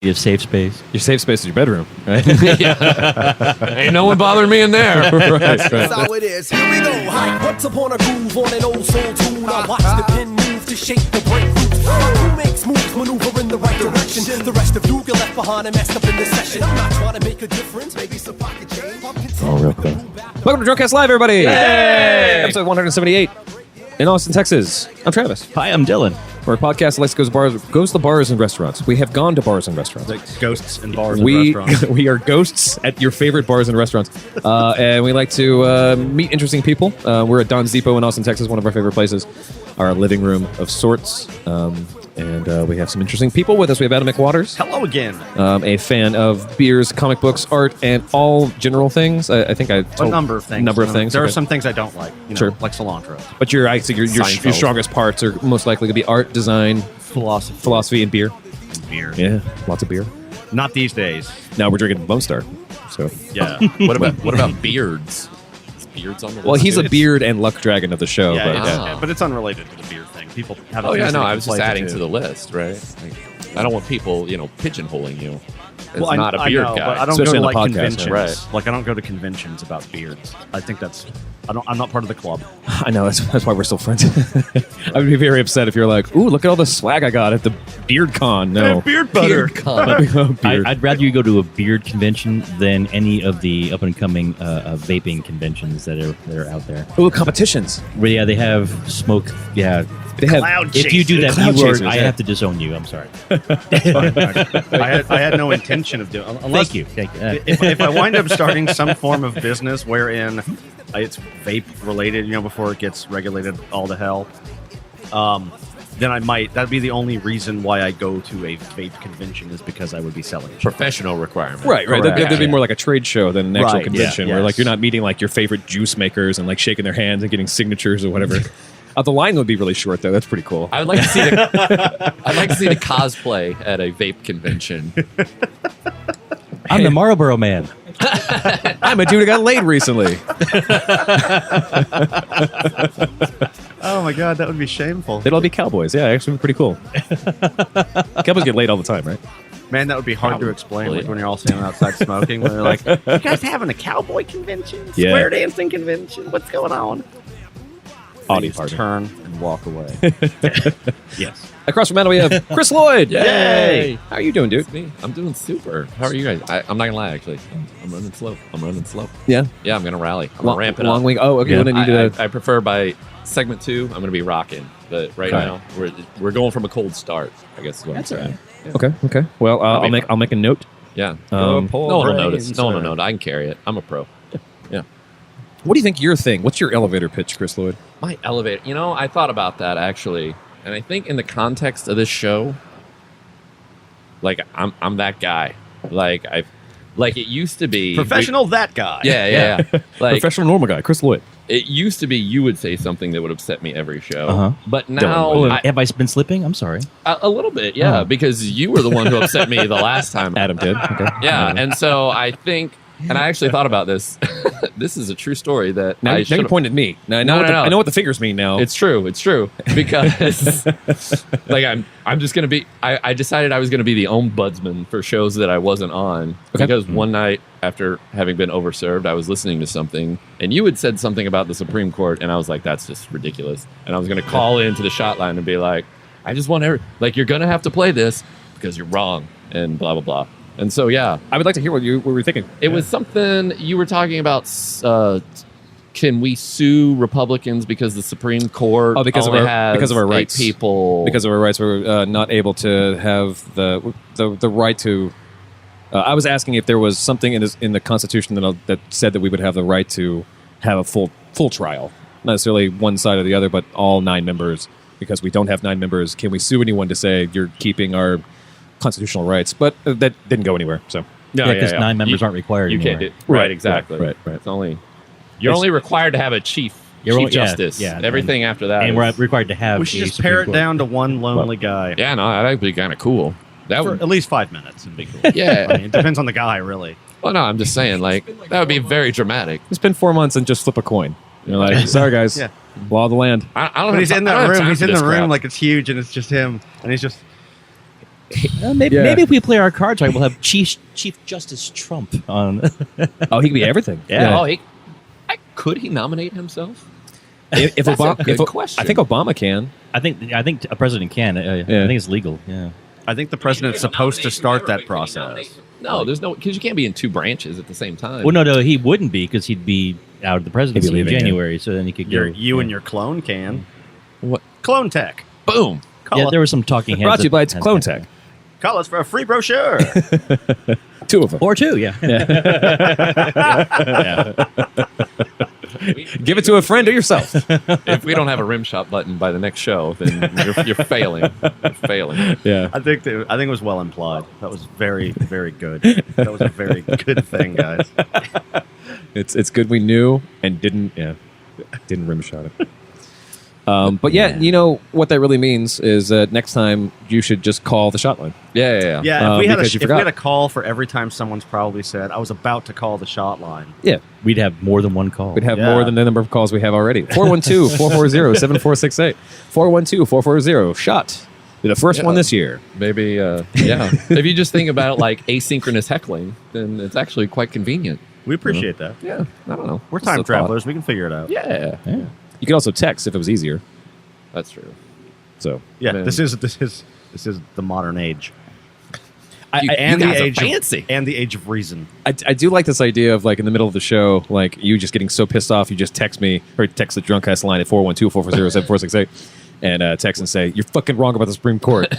Your safe space. Your safe space is your bedroom, right? Ain't no one bothering me in there. Right. That's how it is. Here we go. Hype. Once upon a groove on an old soul tune. I watch the pin move to shape the breakthroughs. Who makes moves, maneuver in the right direction? The rest of you get left behind and messed up in the session. I'm not trying to make a difference. Maybe some pocket change. Real quick. Welcome to Drunkcast Live, everybody. Yay! Episode 178 in Austin, Texas. I'm Travis. Hi, I'm Dylan. We're a podcast that likes goes to bars and restaurants. We have gone to bars and restaurants. Like ghosts and bars and restaurants. We are ghosts at your favorite bars and restaurants. And we like to meet interesting people. We're at Don's Depot in Austin, Texas, one of our favorite places. Our living room of sorts. And we have some interesting people with us. We have Adam McWaters. Hello again. A fan of beers, comic books, art, and all general things. I think I told A number of things. There are some things I don't like. Sure. Like cilantro. But your strongest parts are most likely to be art, design, philosophy, and beer. Beer. Yeah, lots of beer. Not these days. Now we're drinking Lone Star. So Yeah. What about beards? Is beards on the list? well, he's too? a beard and luck dragon of the show. Yeah, but it's- but it's unrelated to the beer thing. People have. Oh yeah, no, I was just conflate adding the to two. the list, right? Like, I don't want people, pigeonholing you. It's Well, not a I beard know, guy. but I don't Especially go on to the like podcast, conventions. right. Like I don't go to conventions about beards. I think that's. I'm not part of the club. I know that's why we're still friends. I would be very upset if you're like, "Ooh, look at all the swag I got at the Beard Con." No, Beard butter. Beard. I'd rather you go to a beard convention than any of the up and coming vaping conventions that are out there. Ooh, competitions. Where, yeah, they have smoke. Yeah, They have. Cloud if you do that, Cloud chasers, I yeah. have to disown you. I'm sorry. I had no intention of doing. Unless, Thank you. If I wind up starting some form of business wherein it's vape related, before it gets regulated all to hell, then I might. That'd be the only reason why I go to a vape convention is because I would be selling it. Professional requirement. Right. Correct. That'd be more like a trade show than an actual Right, convention, yeah, where like yes. you're not meeting like your favorite juice makers and like shaking their hands and getting signatures or whatever. The line would be really short though. That's pretty cool. I would like to see the cosplay at a vape convention. I'm the Marlboro Man. I'm a dude who got laid recently. Oh my god, that would be shameful. They'd all be cowboys. Yeah, actually, pretty cool. Cowboys get laid all the time, right? Man, that would be hard to explain like, when you're all standing outside smoking. When they're like, "You guys having a cowboy convention? Yeah. Square dancing convention? What's going on?" Audi They just party. turn and walk away. Yes. Across from Matt, we have Chris Lloyd. Yay! How are you doing, dude? Me. I'm doing super. How are you guys? I'm not gonna lie, actually. I'm running slow. Yeah. Yeah, I'm gonna rally. I'm gonna ramp it up. Long week. Oh, okay. Yeah. Well, then you did I prefer by segment 2. I'm gonna be rocking, but right Okay. now we're going from a cold start. I guess is what I'm saying. Okay. Well, That'll be I'll make a note. Yeah. Um, no one will notice. brains, No one will sir. notice. I can carry it. I'm a pro. Yeah. What do you think your thing? What's your elevator pitch, Chris Lloyd? My elevator. I thought about that actually, and I think in the context of this show, like I'm that guy. Like it used to be Professional, that guy. Yeah. Like Professional normal guy, Chris Lloyd. it used to be, you would say something that would upset me every show, Uh-huh. but now Oh, I- have I been slipping? I'm sorry. a little bit, yeah, Oh. because you were the one who upset me the last time. Adam did. Okay. Yeah, and so I think, and I actually thought about this. This is a true story that Now I you should've- pointed at me. Now I No, know, no. I know what the figures mean now. It's true because like I'm just gonna be. I decided I was gonna be the ombudsman for shows that I wasn't on, Okay. because one night after having been overserved, I was listening to something, and you had said something about the Supreme Court, and I was like, that's just ridiculous, and I was gonna call into the shot line and be like, I just want you're gonna have to play this because you're wrong and blah blah blah. And so yeah, I would like to hear what you were thinking. it was something you were talking about. Can we sue Republicans because the Supreme Court because of only our- has because of our 8 rights. people? Because of our rights, we're not able to have the right to. I was asking if there was something in the Constitution that said that we would have the right to have a full trial, not necessarily one side or the other, but all 9 members. Because we don't have 9 members, can we sue anyone to say you're keeping our constitutional rights? But that didn't go anywhere. So Yeah, because 9 members aren't required You anymore. can't do right, exactly. Right. It's you're only required to have a chief justice. yeah, Everything after that, And is- we're required to have We should a just Supreme pare it Court. down to one lonely guy yeah, no, that'd be kind of cool. That for would, at least 5 minutes. It'd be cool. yeah. I mean, it depends on the guy, really. Well, no, I'm just saying, like that would be very dramatic. spend 4 months and just flip a coin. You're like, sorry guys, Yeah. law of the land. I don't. But he's in I don't that have room. time He's for in this the room crap. like it's huge and it's just him, and he's just. Maybe Yeah. maybe if we play our cards right, we'll have Chief Justice Trump on. Oh, he could be everything. Yeah. Oh, could he nominate himself? If That's a Obama, good question. I think Obama can. I think a president can. I think it's legal. Yeah. I think the president's supposed to start that process. No, there's no because you can't be in two branches at the same time. Well, no, he wouldn't be because he'd be out of the presidency in leaving, yeah. January. So then he could go. You and your clone can. What? Clone tech. Boom. Yeah, there was some talking heads. Brought to you by that- Clone Tech. Call us for a free brochure. 2 of them. Or two, yeah. Give it to a friend or yourself. If we don't have a rim shot button by the next show, then you're failing. You're failing. Yeah. I think it was well implied. That was very, very good. That was a very good thing, guys. It's good we knew and didn't rim shot it. But yeah, you know what that really means is that next time you should just call the shot line. Yeah. Yeah, if we because you had forgot. a call for every time someone's probably said, I was about to call the shot line. Yeah. We'd have more than one call. We'd have Yeah. more than the number of calls we have already. 412-440-7468. 412-440-SHOT. Be the first one this year. Maybe, if you just think about like asynchronous heckling, then it's actually quite convenient. We appreciate that. Yeah, I don't know. We're Just a time thought. travelers. We can figure it out. Yeah, You could also text if it was easier. that's true. So Yeah, Man. this is the modern age. You and the guys are age fancy. and the age of reason. I do like this idea of like in the middle of the show, like you just getting so pissed off, you just text me or text the drunk ass line at 412-440-7468 and text and say, you're fucking wrong about the Supreme Court.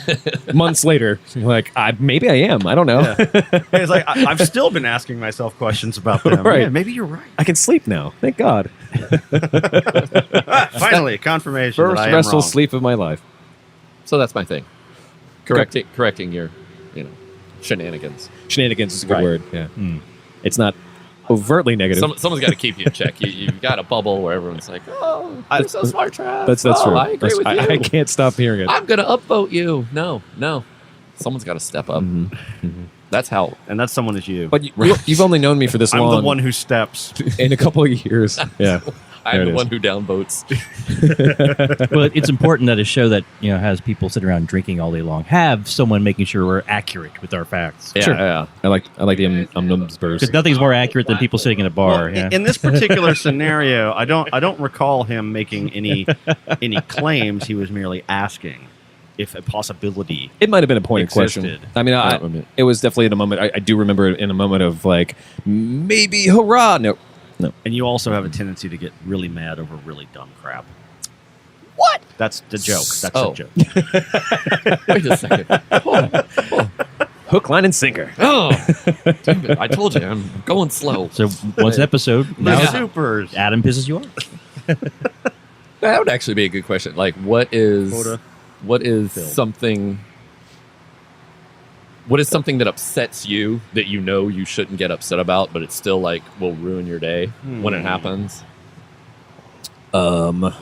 Months later, you're like, maybe I am. I don't know. It's like I've still been asking myself questions about them. Right. Yeah, maybe you're right. I can sleep now. Thank God. Finally, confirmation. First that I am restful wrong. sleep of my life. So that's my thing. Correcting your, shenanigans. Shenanigans is a good Right. word. Yeah. It's not overtly negative. Someone's got to keep you in check. You've got a bubble where everyone's like, "Oh, you're so smart, Trav." that's oh, true. I agree with you. I can't stop hearing it. I'm gonna upvote you. No. Someone's got to step up. That's how. And that someone is you. But you've only known me for this I'm long. the one who steps. In a couple of years. Yeah. I'm There it the is. one who downvotes. Well, it's important that a show that has people sitting around drinking all day long have someone making sure we're accurate with our facts. Yeah, Sure. yeah. I like the numbers. Because nothing's more accurate than people sitting in a bar. Well, yeah. in this particular scenario, I don't recall him making any claims. He was merely asking if a possibility. It might have been a pointed question. Existed. I mean, it was definitely in a moment. I do remember it in a moment of like, maybe hurrah. No. And you also have a tendency to get really mad over really dumb crap. What? That's the joke. That's Oh. the joke. Wait a second. Hook, line, and sinker. Oh, damn it. I told you, I'm going slow. So once an episode, The now supers. Adam pisses you off. That would actually be a good question. Like, what is Quota filled. something? What is something that upsets you that you shouldn't get upset about, but it still like will ruin your day when it happens? I'll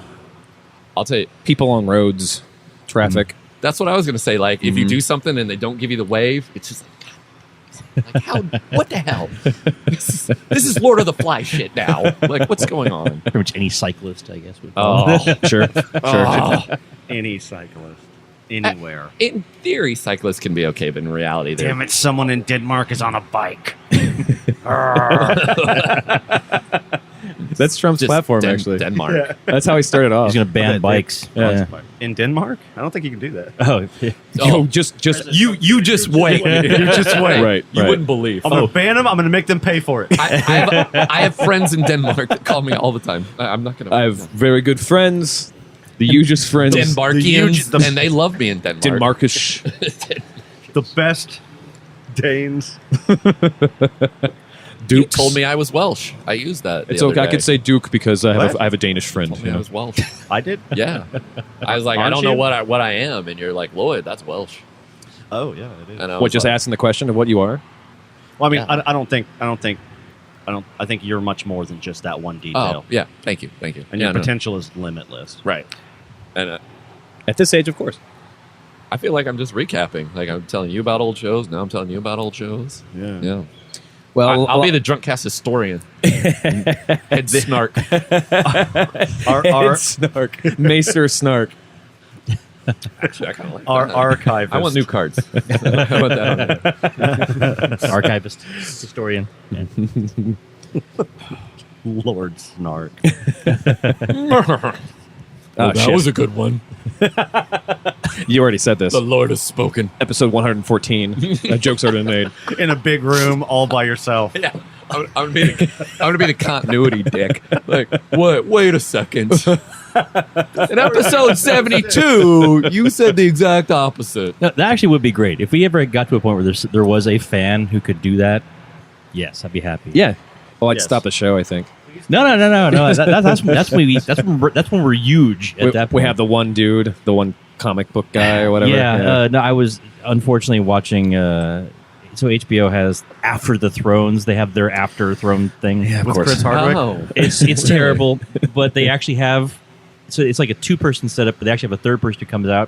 tell you. People on roads, traffic. That's what I was going to say. Like, if you do something and they don't give you the wave, it's just like how? What the hell? This is Lord of the Fly shit now. Like, what's going on? Pretty much any cyclist, I guess. Would Sure. Oh. Any cyclist. Anywhere. In theory, cyclists can be okay, but in reality, they're Damn it, someone in Denmark is on a bike. That's Trump's just platform, actually. Denmark. That's how he started off. He's going to ban bikes. Yeah. In Denmark? I don't think you can do that. Oh, yeah. Oh. just You just wait. You just wait. Right, You right. wouldn't believe. I'm going to ban them. I'm going to make them pay for it. I have friends in Denmark that call me all the time. I'm not going to. I have very good friends. The hugest friends. Denmarkians, the- and they love me in Denmark. Denmarkish. The best Danes. You Dukes. told me I was Welsh. I used that. It's okay. I could say Duke because I What? have a Danish friend. Told me I was Welsh. I did? Yeah. I was like, I Aren't don't know you? what I am, and you're like, Lloyd, that's Welsh. Oh, yeah, it is. And I What? was Just like, asking the question of what you are? Well, I mean, Yeah. I think you're much more than just that one detail. Oh, yeah. Thank you. And Yeah, your no. potential is limitless. Right. And At this age, of course. I feel like I'm just recapping. Like I'm telling you about old shows. Now I'm telling you about old shows. Yeah. Yeah. Well, I'll be the drunk cast historian. Head snark. Our Snark. Maester Snark. Actually, I kind of like Our that. archivist. I want new cards. I want that on there. Archivist, historian. Yeah. Lord Snark. Oh, that shit. was a good one. You already said this. The Lord has spoken. Episode 114. That joke's already been made. In a big room, all by yourself. Yeah, I'm gonna be the continuity dick. Like, what? Wait a second. In episode 72, you said the exact opposite. No, that actually would be great if we ever got to a point where there was a fan who could do that. Yes, I'd be happy. Yeah. Well, I'd Yes. stop the show, I think. No. That's when we're huge at that point. We have the one dude, the one comic book guy or whatever. Yeah. No, I was unfortunately watching. So HBO has After the Thrones. They have their After Throne thing. Yeah, of With course. Chris Hardwick. Oh. It's terrible, but they actually have. So it's like a 2-person setup, but they actually have a third person who comes out,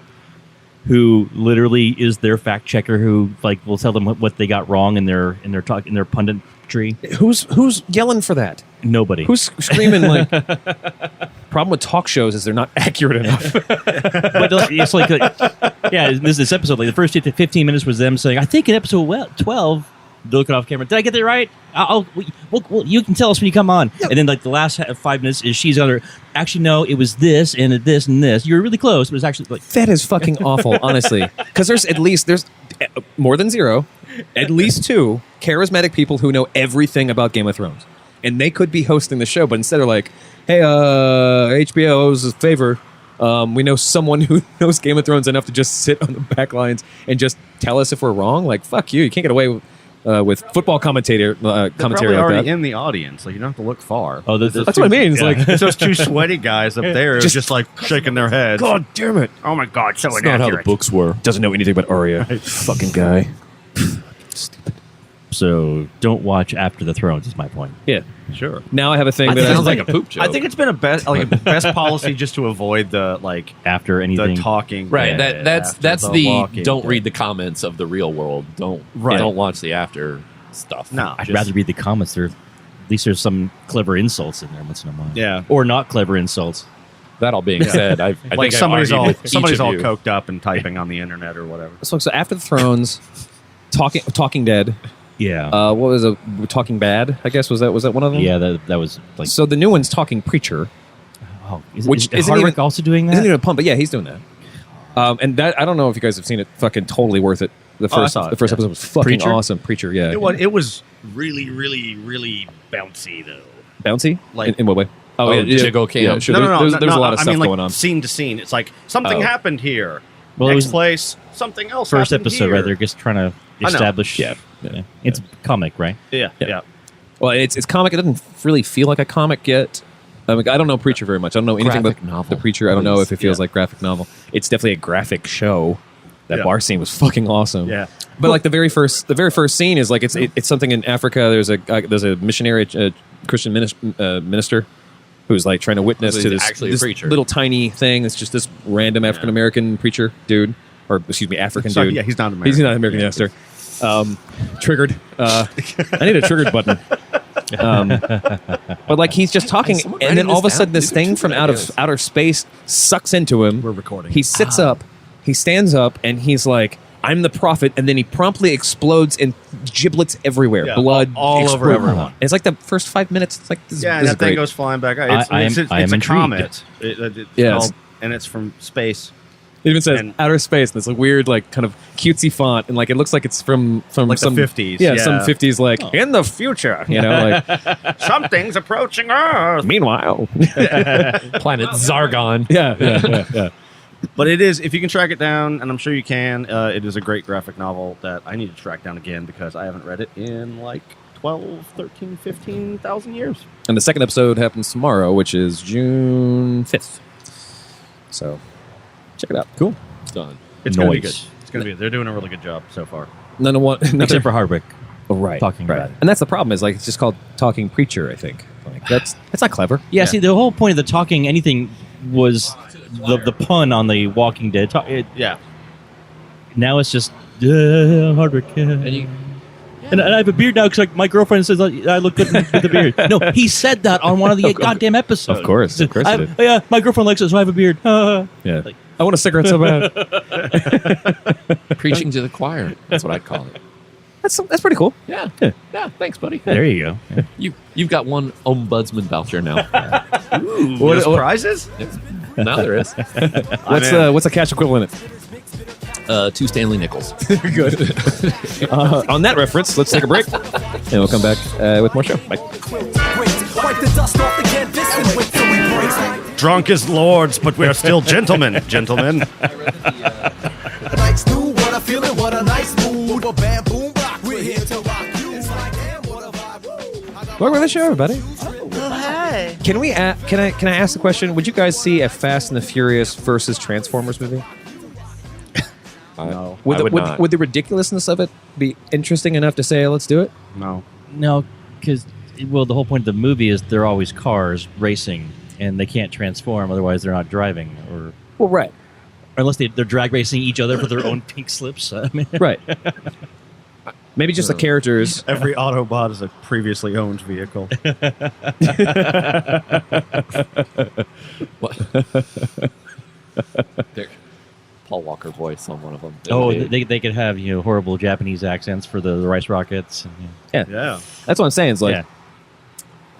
who literally is their fact checker, who like will tell them what they got wrong in their punditry. Who's yelling for that? Nobody. Who's screaming like... Problem with talk shows is they're not accurate enough. But it's like this episode, like the first 15 minutes was them saying, I think in episode 12, looking off camera, did I get that right? You can tell us when you come on. Yep. And then like the last 5 minutes is she's on her, actually no, it was this and this and this. You were really close, but it was actually like... That is fucking awful, honestly. Because there's more than 0, at least 2 charismatic people who know everything about Game of Thrones. And they could be hosting the show, but instead they're like, hey, HBO owes us a favor. We know someone who knows Game of Thrones enough to just sit on the back lines and just tell us if we're wrong. Like, fuck you. You can't get away with football commentary They're commentary already like that. in the audience. Like, you don't have to look far. Oh, That's what I mean. It's like, It's those 2 sweaty guys up there just like shaking their heads. God damn it. Oh my God, so That's not how the inaccurate. books were. Doesn't know anything about Arya. Fucking guy. Stupid. So don't watch After the Thrones is my point. Yeah. Sure. Now I have a thing It that sounds like a poop joke. I think it's been a best policy just to avoid the like After anything. the talking. Right. bit That's after the walking don't bit. read the comments of the real world. Don't watch the after stuff. No, I'd just- rather read the comments. At least there's some clever insults in there once in a while. Yeah. Or not clever insults. That all being said, I think Like I've somebody's argued all with each of you. coked up and typing on the internet or whatever. So after the Thrones, Talking Dead. Yeah. What was it? Talking Bad? I guess was that one of them? Yeah, that was like. So the new one's Talking Preacher, Oh, which is isn't Hardwick even- also doing that? isn't even a pun, but yeah, he's doing that. And that I don't know if you guys have seen it. Fucking totally worth it. The first saw it, episode was fucking Preacher? awesome. Preacher, yeah. It was really, really, really bouncy though. Bouncy. Like- in what way? Oh, jiggle cam. Yeah, sure. No, There's a lot of I stuff mean, like, going on. scene to scene. It's like something Oh. happened here. Well, it Next was- place, something else. First happened episode, here. right? They're just trying to know. establish. Yeah. It's comic, right? Yeah, yeah. Well, it's comic. It doesn't really feel like a comic yet. I don't know Preacher very much. I don't know anything Graphic about novel. the Preacher. I don't know if it feels Yeah. like graphic novel. It's definitely a graphic show. That Yeah. bar scene was fucking awesome. Yeah. But like the very first scene is like it's something in Africa. There's a missionary Christian minister who's like trying to witness So to he's this, actually a this preacher. little tiny thing. It's just this random African American preacher dude, or excuse me, African Sorry, dude. yeah, he's not He's American. not American. Yeah, sir. Triggered. I need a triggered button. But like he's just talking, someone and then writing all of a this sudden down? this These are thing two from good out of ideas. outer space sucks into him. We're recording. He sits up, he stands up, and he's like, "I'm the prophet," and then he promptly explodes and giblets everywhere, Yeah, blood all over explode. everyone. And it's like the first 5 minutes. It's like this, Yeah, this and is that thing great. goes flying back. It's I am a intrigued. comet. It's Yes. called, and it's from space. It even says and- outer space, and it's a weird, like, kind of cutesy font, and like it looks like it's from Like the some 50s, Yeah, yeah. some 50s, like in the future, you know. Like, Something's approaching Earth. meanwhile, Planet Zargon. yeah. But it is, if you can track it down, and I'm sure you can, it is a great graphic novel that I need to track down again because I haven't read it in like 12, 13, 15,000 years. And the second episode happens tomorrow, which is June 5th. So, check it out. Cool. Done. It's going to be good. Nice. It's going to be. They're doing a really good job so far. Except for Hardwick. Oh, right. talking right. about it. And that's the problem is like it's just called Talking Preacher, I think. Like that's not clever. Yeah, see, the whole point of the talking anything was the pun on the Walking Dead. Yeah. Now it's just Hardwick. And I have a beard now because like my girlfriend says I look good with a beard. No, he said that on one of the goddamn episodes. Of course it did. Yeah, my girlfriend likes it, so I have a beard. Yeah. Like, I want a cigarette so bad. Preaching to the choir. That's what I'd call it. That's pretty cool. Yeah. Yeah. Thanks, buddy. There you go. You've got one ombudsman voucher now. There's prizes? Now there is. What's a cash equivalent? 2 Stanley Nichols. Good. On that reference, let's take a break, and we'll come back with more show. Bye. Wipe the dust off the canvas and wait till we break. Drunk as lords, but we are still gentlemen. Gentlemen. Nights do what I feel and what a nice mood. A bam boom rock. We're here to rock you. It's like, damn, what a vibe. Woo. Welcome to the show, everybody. Oh, hi. Can we? Can I ask the question? Would you guys see a Fast and the Furious versus Transformers movie? No. Would the ridiculousness of it be interesting enough to say, let's do it? No. No, because the whole point of the movie is they're always cars racing, and they can't transform, otherwise they're not driving, or Well, right. unless they're drag racing each other for their own pink slips. I mean, Right. Maybe just the characters. Every Autobot is a previously owned vehicle. Paul Walker voice on one of them. Oh, they could have horrible Japanese accents for the Rice Rockets. And, Yeah. Yeah. That's what I'm saying. It's like, yeah.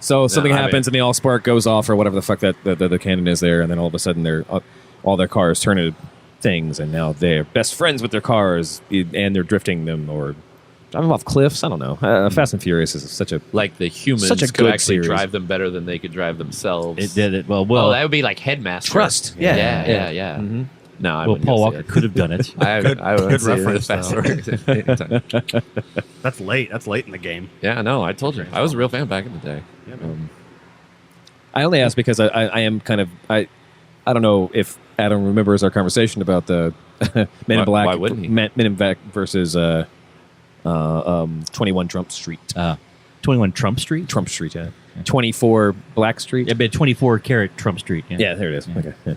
so something No, I happens and the all spark goes off or whatever the fuck that the cannon is there, and then all of a sudden they're all their cars turn into things, and now they're best friends with their cars, and they're drifting them or driving off cliffs. I don't know. Fast and Furious is such a like the humans Such a could good actually series. drive them better than they could drive themselves. It did it well. Oh, that would be like Headmaster. Trust. Yeah. Yeah. Mhm. No, I well, wouldn't Paul go see Walker it. could have done it. I would good see it reference, Fast though. Furious. That's late. That's late in the game. Yeah, no, I told you. I was a real fan back in the day. I only ask because I am kind of I don't know if Adam remembers our conversation about the Men in Black. why wouldn't he? Men in Black versus 21 Trump Street. 21 Trump Street? Trump Street, yeah. 24 Black Street. Yeah, but 24 karat Trump Street. Yeah, there it is. Okay. Yeah.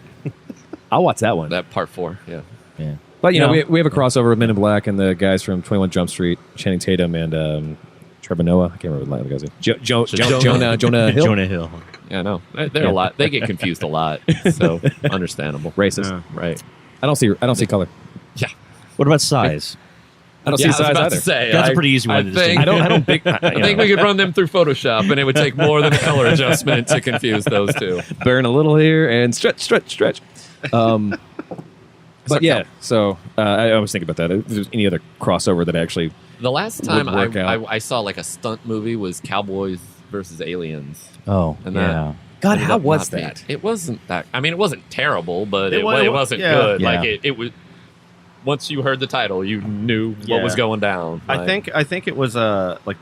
I'll watch that one. That part 4, yeah. Yeah. But you know, No. we have a crossover of Men in Black and the guys from 21 Jump Street, Channing Tatum and Trevor Noah. I can't remember the guy's name. Jonah Hill. Jonah Hill. Yeah, no. They're a lot. They get confused a lot. So, understandable. Racist. Yeah. Right. I don't see color. Yeah. What about size? I don't Yeah, see I was size about either. to say. That's a pretty easy one I to think, distinguish. I don't think. I think we could run them through Photoshop, and it would take more than a color adjustment to confuse those two. burn a little here and stretch. But yeah, so I was thinking about that. If there's any other crossover that actually The last time work out. I saw like a stunt movie was Cowboys versus Aliens. Oh, And yeah. God, ended how up was not being- that? It wasn't that. I mean, it wasn't terrible, but It it wa- wasn't yeah. good. Yeah. Like it was. Once you heard the title, you knew what Yeah. was going down. I Like, think it was like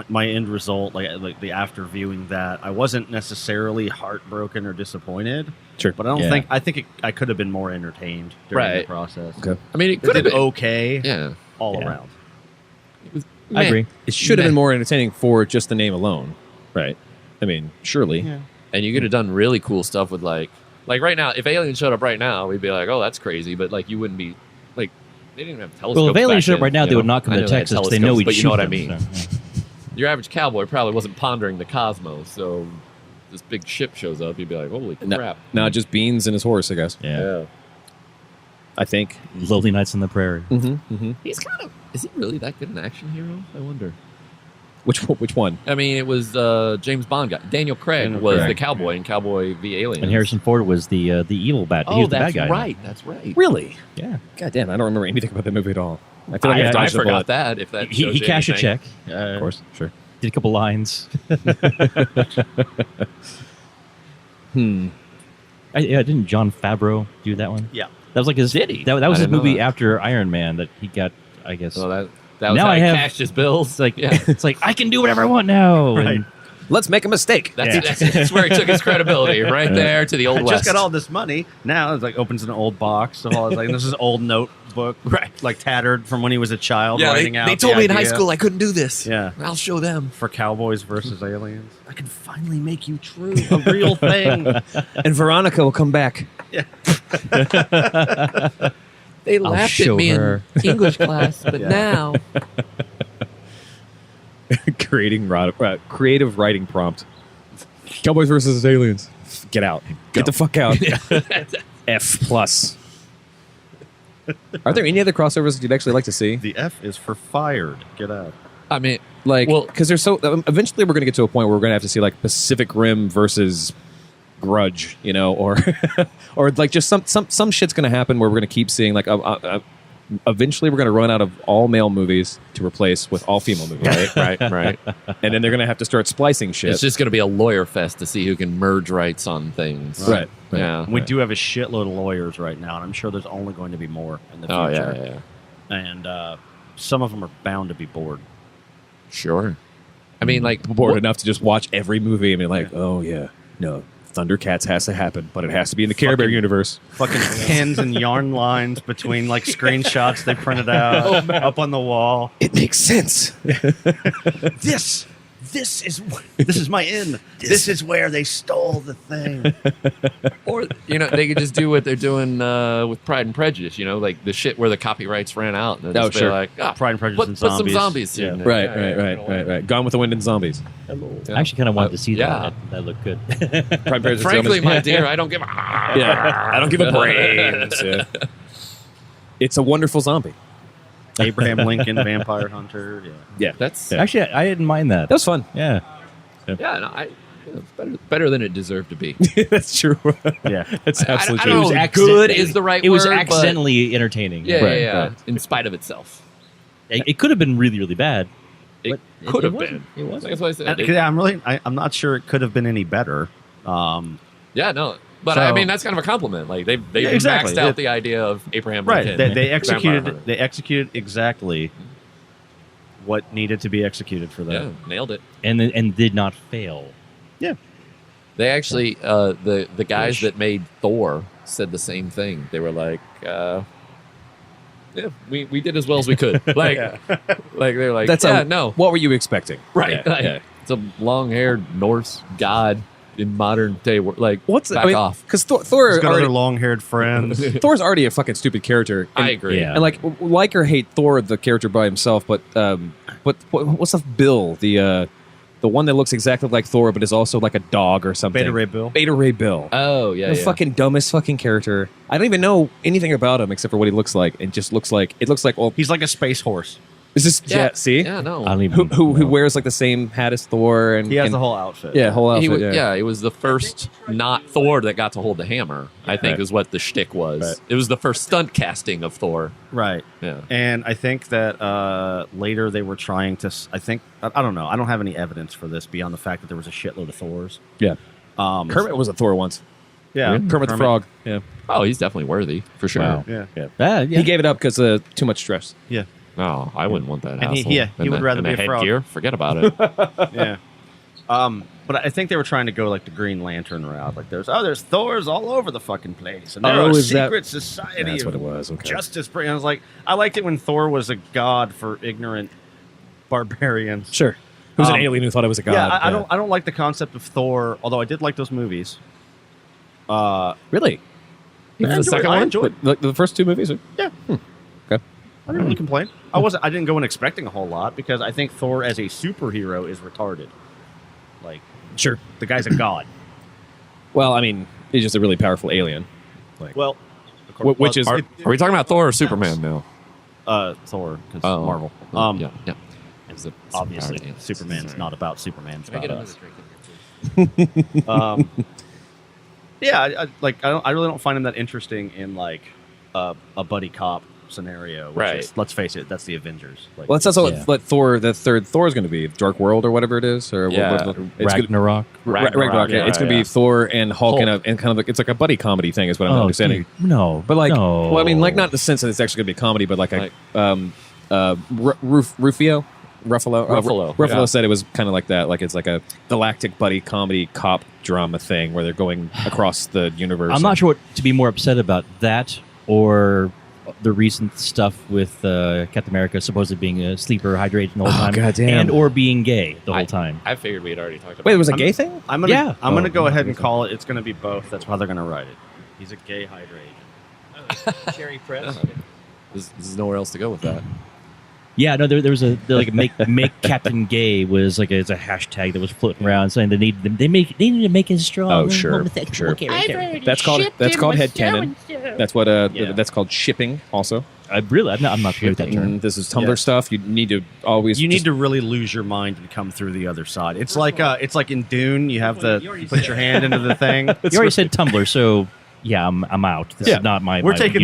my end result, like the after viewing that, I wasn't necessarily heartbroken or disappointed. Sure. But I Yeah. think I could have been more entertained during Right. the process. Okay. I mean, it It could have did been okay Yeah, all Yeah. around. I agree. It should have Meh. been more entertaining for just the name alone, right? I mean, surely. and you could have done really cool stuff with like right now. If aliens showed up right now, we'd be like, "Oh, that's crazy," but like you wouldn't be like they didn't have telescopes. Well, if aliens back showed up then, right now, you they would know? not come I to know they had Texas. They know telescopes, we'd but you shoot know what I them, mean. so, yeah. Your average cowboy probably wasn't pondering the cosmos, so this big ship shows up, you'd be like, "Holy crap!" No, just beans and his horse, I guess. Yeah. I think. Lonely Nights on the Prairie. He's kind of. Is he really that good an action hero? I wonder. Which one? I mean, it was James Bond guy. Daniel Craig Daniel was Craig. the cowboy in Cowboy v Aliens. And Harrison Ford was the evil bad. he Oh, was the that's bad guy. right. That's right. Really? Yeah. God damn, I don't remember anything about that movie at all. I feel like I- I've I dodged a bullet. forgot that. If that He shows you cashed a anything. check. Of course, sure. Did a couple lines. Didn't John Favreau do that one? Yeah. That was like his. Did he? That was I his didn't know movie that. after Iron Man that he got. I guess. So that was Now how I he have- cashed his bills. It's like yeah. it's like I can do whatever I want now. Right. And Let's make a mistake. That's where he took his credibility, right there to the old I west. just got all this money. Now it's like opens an old box of all like this is an old notebook, Right. like tattered from when he was a child. Yeah, writing out they the told me in high idea school I couldn't do this. Yeah. I'll show them. for Cowboys versus Aliens. I can finally make you true, a real thing. And Veronica will come back. They I'll laughed at show me her. in English class, but Yeah. now Creative writing prompt. Cowboys versus aliens. Get out. Get the fuck out. F plus. Are there any other crossovers that you'd actually like to see? The F is for fired. Get out. I mean, Like, well, because there's so eventually we're going to get to a point where we're going to have to see like Pacific Rim versus Grudge, you know, or or like just some shit's going to happen where we're going to keep seeing like eventually we're going to run out of all male movies to replace with all female movies, right. and then they're going to have to start splicing shit. It's just going to be a lawyer fest to see who can merge rights on things. Right. Yeah. We do have a shitload of lawyers right now, and I'm sure there's only going to be more in the Oh, future. yeah. And some of them are bound to be bored. Sure. I mean, like, bored enough to just watch every movie and be like, oh yeah, no, Thundercats has to happen, but it has to be in the Care Bear universe. Fucking pins and yarn lines between like screenshots they printed out up on the wall. It makes sense. This is my inn. This is where they stole the thing. or, you know, they could just do what they're doing with Pride and Prejudice, you know, like the shit where the copyrights ran out. And they'll just be like, Pride and Prejudice and put some zombies. zombies in there. Right. Gone with the Wind and Zombies. I actually kind of wanted to see yeah. that. That looked good. Frankly, my dear, I don't give a... Yeah, I don't give a brains. Yeah. It's a wonderful zombie. Abraham Lincoln, Vampire Hunter. Yeah, That's... Actually, I didn't mind that. that was fun. Yeah. Yeah, no, it's better than it deserved to be. That's true. Yeah. That's I absolutely don't true. know. Good is the right It was word, but- accidentally entertaining. Yeah, Right, yeah. right. In spite of itself. It could have been really, really bad. It But could have wasn't. been. It wasn't. That's what I said. I'm not sure it could have been any better. Yeah, no. But So- I mean, that's kind of a compliment. Like they Yeah, exactly. maxed out the idea of Abraham Right. Lincoln. They Vampire Hunter. executed exactly what needed to be executed for that. Yeah, nailed it. And did not fail. Yeah. They actually, the guys that made Thor said the same thing. They were like, yeah, we did as well as we could. Like, like they're like, That's no, What were you expecting? right? Yeah, Like, yeah. It's a long-haired Norse god in modern day. Like, back off. Because He's Thor got other long-haired friends. Thor's already a fucking stupid character. And, I agree. Yeah. And like or hate Thor, the character by himself, but what's the Bill, the one that looks exactly like Thor, but is also like a dog or something. Beta Ray Bill. Beta Ray Bill. Oh yeah, The fucking dumbest fucking character. I don't even know anything about him except for what he looks like. It just looks like well. He's like a space horse. Is this see? Yeah, no. I don't even Who know. wears like the same hat as Thor and He has and, the whole outfit. yeah whole He outfit. was, yeah. it was the first not Thor that got to hold the hammer. I think Right. is what the shtick was. Right. It was the first stunt casting of Thor. Right. Yeah. And I think that later they were trying to. I think I don't know. I don't have any evidence for this beyond the fact that there was a shitload of Thors. Yeah. Um, Kermit was a Thor once. Yeah. Kermit the Frog. Yeah. Oh, he's definitely worthy for sure. Wow. Yeah. Yeah. He gave it up because too much stress. Yeah. No, I wouldn't want that. And he- hassle. yeah, he would rather and be the a frog. headgear. Forget about it. Yeah. But I think they were trying to go like the Green Lantern route. Like there's Thors all over the fucking place, and they're Oh, a is that- secret society. That's of what it was. Okay. Justice. And I was like, I liked it when Thor was a god for ignorant barbarians. Sure. Who's an Um, alien who thought it was a god? Yeah, I don't like the concept of Thor, although I did like those movies. Really? Even the second I one? enjoyed. The first two movies? Yeah. Okay. I didn't really complain. I didn't go in expecting a whole lot because I think Thor as a superhero is retarded. Like Sure. the guy's a god. Well, I mean, he's just a really powerful alien. Like, Well, which is Are we talking about Thor or Superman now? Thor because Oh. Marvel. Yeah. It's obviously Superpower, yeah. Superman's Sorry. not about Superman. It's Can I about get us. another drink in here, too? Yeah, I really don't find him that interesting in like a buddy cop scenario. Which Right. is, let's face it, that's the Avengers. Like, well, that's also Yeah. what Thor, the third Thor is going to be. Dark World or whatever it is. Or Yeah. it's gonna- Ragnarok. Ragnarok. Yeah. It's going to be Thor and Hulk, Hulk. And kind of like, it's like a buddy comedy thing is what I'm understanding. dude, no. But like, no. well, I mean, like not in the sense that it's actually going to be a comedy, but like Ruffalo. Ruffalo, Ruffalo yeah. said it was kind of like that. Like it's like a galactic buddy comedy cop drama thing where they're going across the universe. I'm not sure what to be more upset about, that or the recent stuff with Captain America supposedly being a sleeper, hydrating the whole time, goddamn. and or being gay the whole time. I figured we had already talked about Wait, it was a I'm- gay thing? I'm gonna Yeah. I'm gonna Oh, go okay. ahead and call it. It's gonna be both. That's how they're gonna write it. He's a gay hydrate. Cherry press. There's nowhere else to go with that. Yeah, no, there was make Captain Gay was it's a hashtag that was floating around saying they need to make it strong. Oh, sure. That's called headcanon. That's what that's called shipping. Also, I'm not sure that term. This is Tumblr stuff. You need to always need to really lose your mind and come through the other side. It's like in Dune. You have to put your hand into the thing. You already said Tumblr, so yeah, I'm out. This is not my. We're taking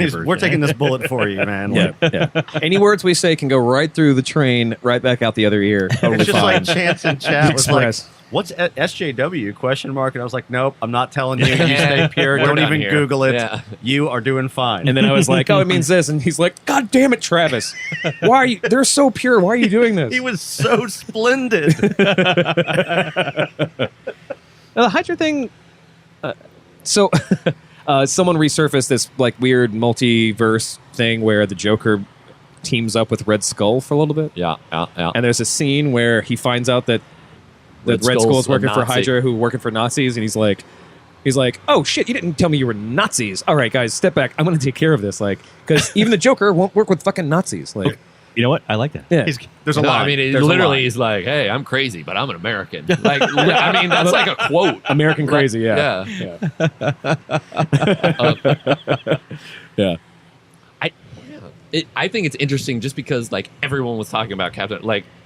this bullet for you, man. Yeah. Any words we say can go right through the train, right back out the other ear. Totally it's just fine. like Chance and Chat was like, Express. "What's SJW?" question mark, and I was like, "Nope, I'm not telling you. You stay pure. Don't even here. Google it. Yeah. You are doing fine." And then I was like, "Oh, it means this," and he's like, "God damn it, Travis! Why are you? They're so pure. Why are you doing this?" He was so splendid. Now, the Hydra thing. Someone resurfaced this weird multiverse thing where the Joker teams up with Red Skull for a little bit. Yeah. And there's a scene where he finds out that Red Red Skull is Skull's a working for Nazi. Hydra, who working for Nazis, and he's like, "Oh shit, you didn't tell me you were Nazis. All right, guys, step back. I'm going to take care of this. Because even the Joker won't work with fucking Nazis. You know what? I like that. Yeah. There's a No, line. I mean, There's a literally line. is like, "Hey, I'm crazy, but I'm an American." I mean, that's like a quote. American crazy, yeah. Yeah. I think it's interesting just because everyone was talking about Captain.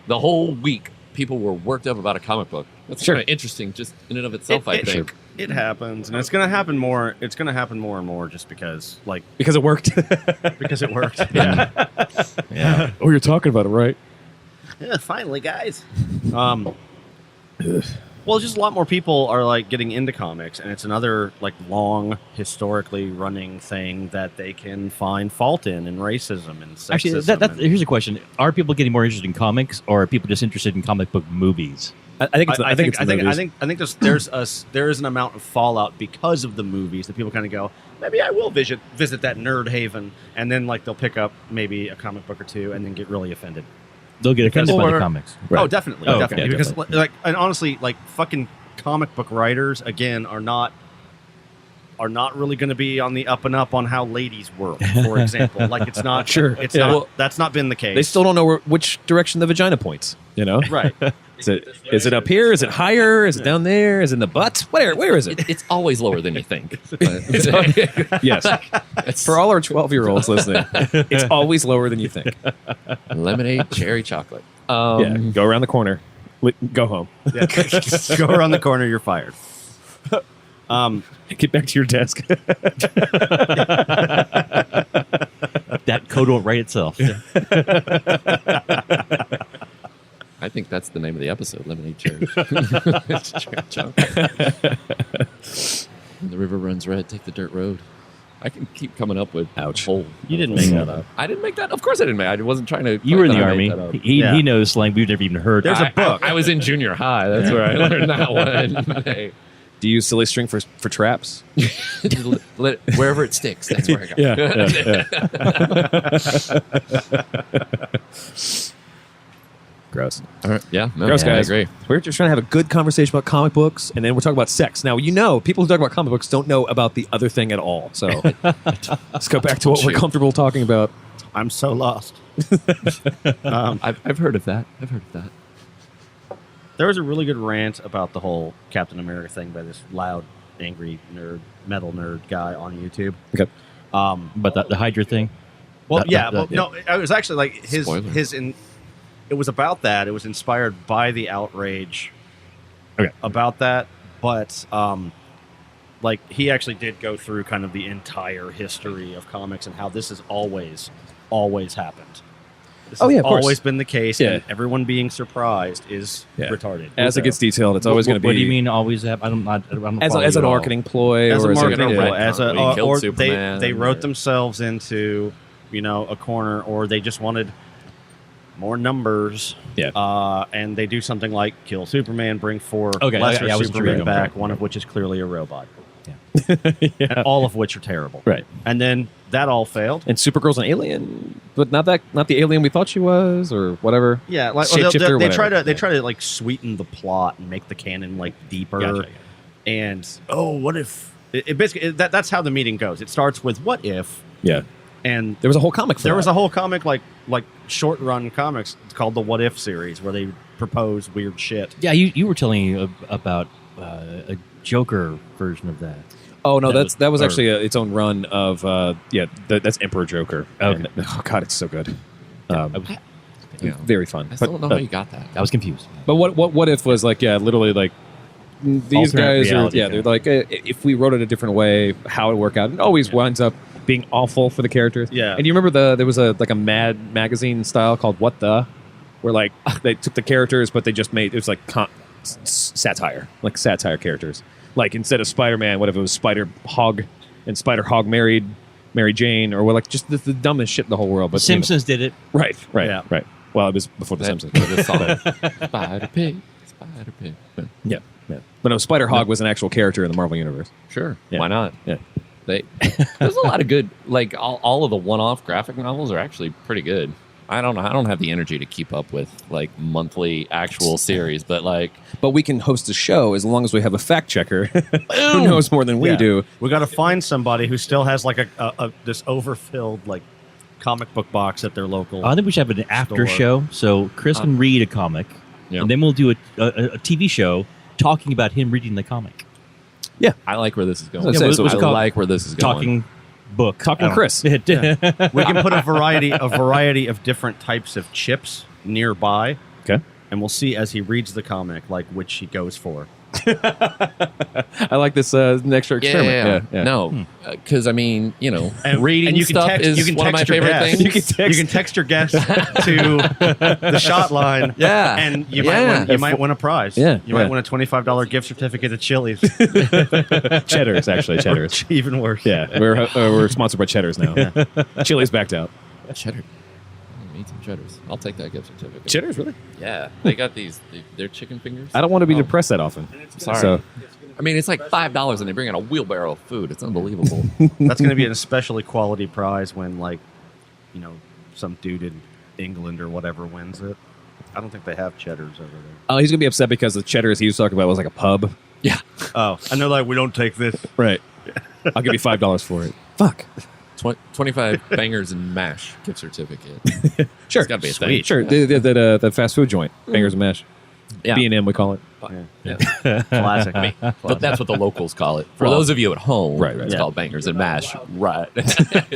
The whole week, people were worked up about a comic book. That's kind of interesting, just in and of itself. I think. It happens, and it's going to happen more. It's going to happen more and more, just because Because it worked. because it worked. Yeah. Oh, you're talking about it, right? Yeah, finally, guys. Well, just a lot more people are getting into comics, and it's another long historically running thing that they can find fault in, and racism and sexism. Actually, here's a question: are people getting more interested in comics, or are people just interested in comic book movies? I think it's the movies. I think there is an amount of fallout because of the movies that people kind of go, maybe I will visit that nerd haven, and then they'll pick up maybe a comic book or two, and then get really offended. They'll get offended by the Or- comics. Right. Oh, definitely, Oh, definitely. okay, Because definitely. and honestly, fucking comic book writers again are not really going to be on the up and up on how ladies work, for example. It's not Sure. It's Yeah. not. Well, that's not been the case. They still don't know which direction the vagina points. right. Is it up here? Is it higher? Is it down there? Is it in the butt? Where is it? It's always lower than you think. Yes. For all our 12-year-olds listening, it's always lower than you think. Lemonade, cherry chocolate. Yeah. Go around the corner. Go home. Yeah. Go around the corner, you're fired. Get back to your desk. That code will write itself. I think that's the name of the episode, Lemonade Cherry. Cherry chocolate. When the river runs red, take the dirt road. I can keep coming up with whole. You didn't make that up. I didn't make that. Of course, I didn't make. I wasn't trying to. You were in the claim army. that I made that up. He knows slang we've never even heard. There's a book. I was in junior high. That's where I learned that one. Hey, Do you use silly string for traps? wherever it sticks, that's where I got. Gross. All right. Yeah. No, Gross, I guys. agree. We're just trying to have a good conversation about comic books, and then we're talking about sex. Now, people who talk about comic books don't know about the other thing at all. So let's go back to what we're comfortable talking about. I'm so lost. I've heard of that. There was a really good rant about the whole Captain America thing by this loud, angry metal nerd guy on YouTube. Okay. But the Hydra thing. Well, That- no, it was actually Spoiler. it was about that. It was inspired by the outrage Okay. about that, but he actually did go through kind of the entire history of comics and how this has always happened. This Oh, has yeah, of course. always been the case, Yeah. and everyone being surprised is Yeah. retarded. As it gets detailed, it's always going to be. What do you mean always have? I don't As follow an you at all. marketing ploy, As or a as marketing yeah. ploy, as a We killed or Superman, they wrote or- themselves into a corner, or they just wanted more numbers. Yeah. And they do something like kill Superman, bring four Okay, lesser I wasn't sure Superman you were back, going one for of which is clearly a robot. Yeah. And all of which are terrible. Right. And then that all failed. And Supergirl's an alien, but not the alien we thought she was, or whatever. Yeah, Shapeshifter, they try whatever. to sweeten the plot and make the canon deeper. Gotcha. And what if it basically that's how the meeting goes. It starts with what if Yeah. And There was a whole comic. For there that. was a whole comic, like short run comics called the What If series, where they propose weird shit. Yeah, you were telling me about a Joker version of that. Oh no, that was or- actually its own run of that's Emperor Joker. Okay. And, oh god, it's so good. I was, Very fun. I still don't know how you got that. I was confused. But what if was like literally like these Alternate guys are reality, they're like if we wrote it a different way, how it would work out. It always winds up being awful for the characters. Yeah. And you remember there was a Mad magazine style called What the, where like they took the characters but they just made it was like satire characters. Like instead of Spider-Man, what if it was Spider-Hog and Spider-Hog married Mary Jane, or like just the dumbest shit in the whole world. But Simpsons did it. Right. Yeah. Well, it was before the Simpsons. The song. Spider Pig. Yeah. But no, Spider-Hog was an actual character in the Marvel Universe. Sure. Yeah. Why not? Yeah. There's a lot of good, like all of the one-off graphic novels are actually pretty good. I don't know. I don't have the energy to keep up with like monthly actual series, but like, But we can host a show as long as we have a fact checker who knows more than we Yeah. do. We got to find somebody who still has like a this overfilled like comic book box at their local. I think we should have an after Store. show, so Chris can read a comic, Yeah. and then we'll do a TV show talking about him reading the comic. I like where this is going. Yeah, what's it I called? like where this is going. Talking book. Talking Chris. We can put a variety of different types of chips nearby, Okay. and we'll see as he reads the comic like which he goes for. I like this extra experiment. Yeah. No, because I mean, reading and you can stuff text, is you can one of my text your favorite guest. things. You can text your guest to the shot line. Yeah. and you Yeah. might win a prize. Yeah. you might win a $25 gift certificate to Chili's. Cheddar's, actually. Cheddar's. Even worse. Yeah. We're sponsored by Cheddar's now. Chili's backed out. Cheddar. Eat some cheddars. I'll take that gift certificate. Cheddar's, really? Yeah, they got they're chicken fingers. I don't want to be Oh, depressed that often. Sorry. So, I mean, it's like $5 and they bring out a wheelbarrow of food. It's unbelievable. That's going to be an especially quality prize when, like, some dude in England or whatever wins it. I don't think they have Cheddars over there. he's going to be upset because the Cheddar's he was talking about was like a pub. Yeah. Oh, and they're like, we don't take this. Right. I'll give you $5 for it. Fuck. 25 bangers and mash gift certificate. Sure. It's got to be a thing. Sweet. Sure. The fast food joint. Bangers and mash. Yeah. B&M, we call it. Yeah. Classic. But that's what the locals call it. For those of you at home, Right. it's Yeah. called bangers and mash. Right.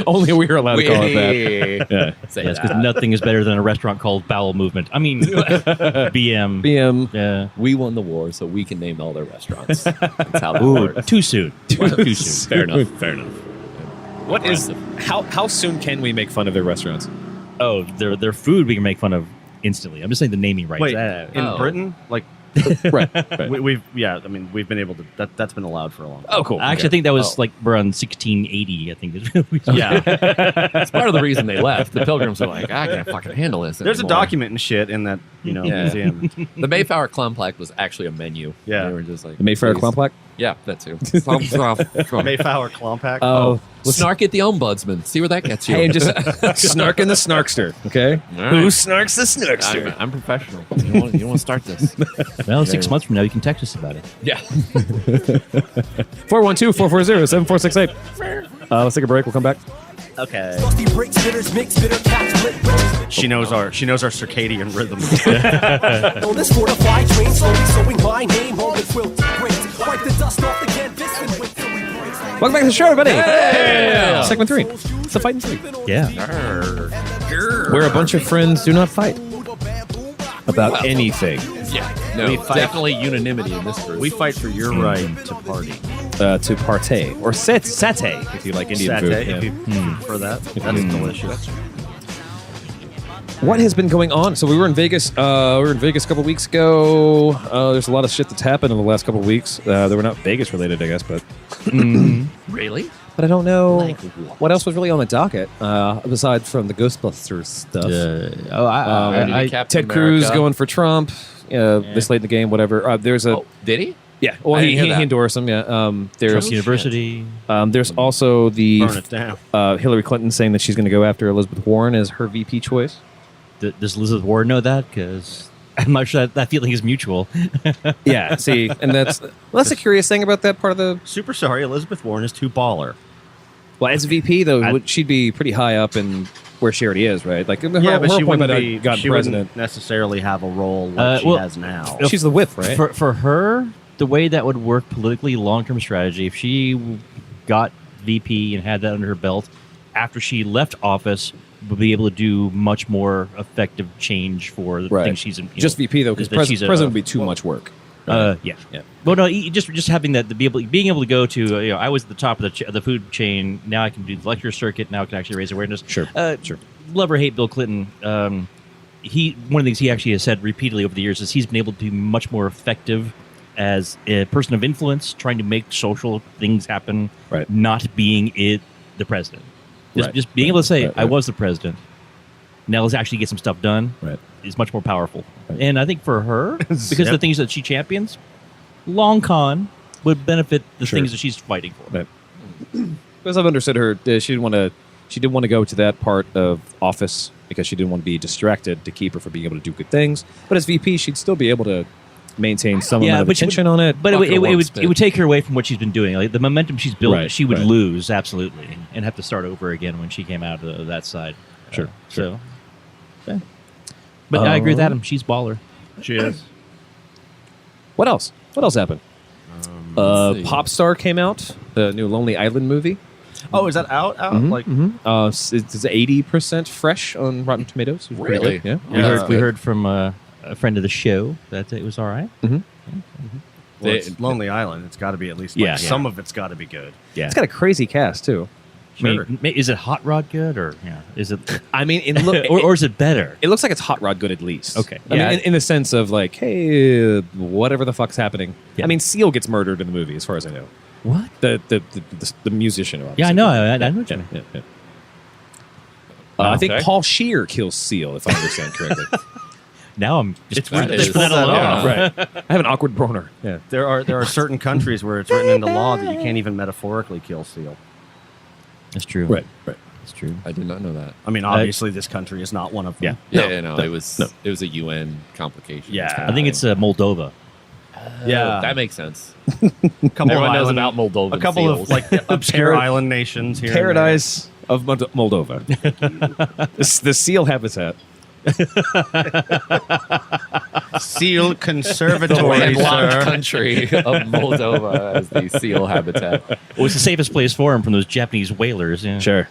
Only we are allowed to call it that. Yeah. Say Yes, that. because nothing is better than a restaurant called Bowel Movement. I mean, BM. BM. Yeah. We won the war, so we can name all their restaurants. That's how that Ooh, works. too soon. Too soon. Fair enough. Fair enough. What is how soon can we make fun of their restaurants? Oh, their food we can make fun of instantly. I'm just saying the naming rights. Wait, in Oh. Britain, like, Right. we've been able to. That's been allowed for a long time. Oh, cool. Actually, I think that was like around 1680. I think is really Yeah, That's part of the reason they left. The Pilgrims were like, I can't fucking handle this there's a anymore." document and shit in that Yeah. museum. The Mayflower Clown Plaque was actually a menu. Yeah. They were just like The Mayfair please. Clown Plaque? Yeah, that too. Mayflower Clompack. Oh. Snark at the Ombudsman. See where that gets you. Hey, just snarking the snarkster, okay? All right. Who snarks the snarkster? I'm professional. You don't want to start this. well, 6 months from now you can text us about it. Yeah. 412-440-7468. Let's take a break. We'll come back. Okay. Dusty breaks, bitters mix, bitter cats, split bricks. She knows our circadian rhythm. On this fortified train, slowly sewing my name on the quilted braids. Wipe the dust off the canvas and wait till we break. Welcome back to the show, everybody. Hey! Segment 3. It's the Fighting 3. Yeah. Where a bunch of friends do not fight about anything. Yeah. No, We fight- definitely unanimity in this group. We fight for your right to party. To partay. Or satay, if you like Indian food. Satay, Yeah. if you prefer that. That's delicious. What has been going on? So we were in Vegas. We were in Vegas a couple weeks ago. There's a lot of shit that's happened in the last couple weeks. They were not Vegas related, I guess, but Really? but I don't know Like what else was really on the docket aside from the Ghostbusters stuff. Ted Cruz going for Trump. This late in the game, whatever. There's a Oh, did he? yeah. Well, I he, didn't hear he that. endorsed him. Yeah. Trump There's University. there's also the Burn it down. Hillary Clinton saying that she's going to go after Elizabeth Warren as her VP choice. Does Elizabeth Warren know that? Because I'm not sure that feeling is mutual. Yeah. See, and that's the curious thing about that part of the. Super sorry, Elizabeth Warren is too baller. Well, as VP though, I- she'd be pretty high up in where she already is, right? Like, But her she appointment wouldn't that be. got She president. wouldn't necessarily have a role like she well, has now. She's the whip, right? For her, the way that would work politically, long-term strategy, if she got VP and had that under her belt, after she left office, would be able to do much more effective change for the Right. things she's in. Just VP though, because president would be too much work. Yeah. Well, no, just having that, being able to go to, I was at the top of the food chain. Now I can do the lecture circuit. Now I can actually raise awareness. Sure. Love or hate Bill Clinton. One of the things he actually has said repeatedly over the years is he's been able to be much more effective as a person of influence, trying to make social things happen. Right. Not being the president. Right. Just being able to say, Right. I was the president. Now let's actually get some stuff done. Right. Is much more powerful. Right. And I think for her, because of the things that she champions, long con would benefit the Sure. things that she's fighting for. Right. Because I've understood her, she didn't want to. She didn't want to go to that part of office because she didn't want to be distracted to keep her from being able to do good things. But as VP, she'd still be able to maintain some amount of but she attention would- on it. But Fuck her work it stick. would take her away from what she's been doing. Like the momentum she's building, Right, she would right. lose absolutely, and have to start over again when she came out of that side. Sure, So, yeah. But I agree with Adam. She's baller. She is. What else? What else happened? let's see. Popstar came out, the new Lonely Island movie. Oh, is that out? Like, It's 80% fresh on Rotten Tomatoes. It's pretty Really? good, We Yeah. heard, from a friend of the show that it was all right. well, They- it's Lonely Island. It's got to be at least. Yeah. Some of it's got to be good. Yeah. It's got a crazy cast too. Sure. Is it Hot Rod good or is it I mean, it or is it better? It looks like it's Hot Rod good at least. Okay. I Yeah. mean, in the sense of like, hey, whatever the fuck's happening. Yeah. I mean, Seal gets murdered in the movie, as far as I know. What? The musician. Obviously. Yeah, I know. I know what you mean. Yeah. I think Okay. Paul Shear kills Seal, if I understand correctly. Now I'm just That is- that alone. yeah. Right. I have an awkward boner. Yeah. There are certain countries where it's written into law that you can't even metaphorically kill seal. That's true. Right. That's true. I did not know that. I mean, obviously, this country is not one of them. Yeah, it was a UN complication. Yeah. I think it's Moldova. Yeah. That makes sense. A couple Everyone knows island- about Moldovan A couple seals. of like obscure island nations here. and Paradise of Moldova. the seal habitat. there. Seal the conservatory, landlocked sir. country of Moldova as the seal habitat. Well, it's the safest place for him from those Japanese whalers. Yeah. Sure.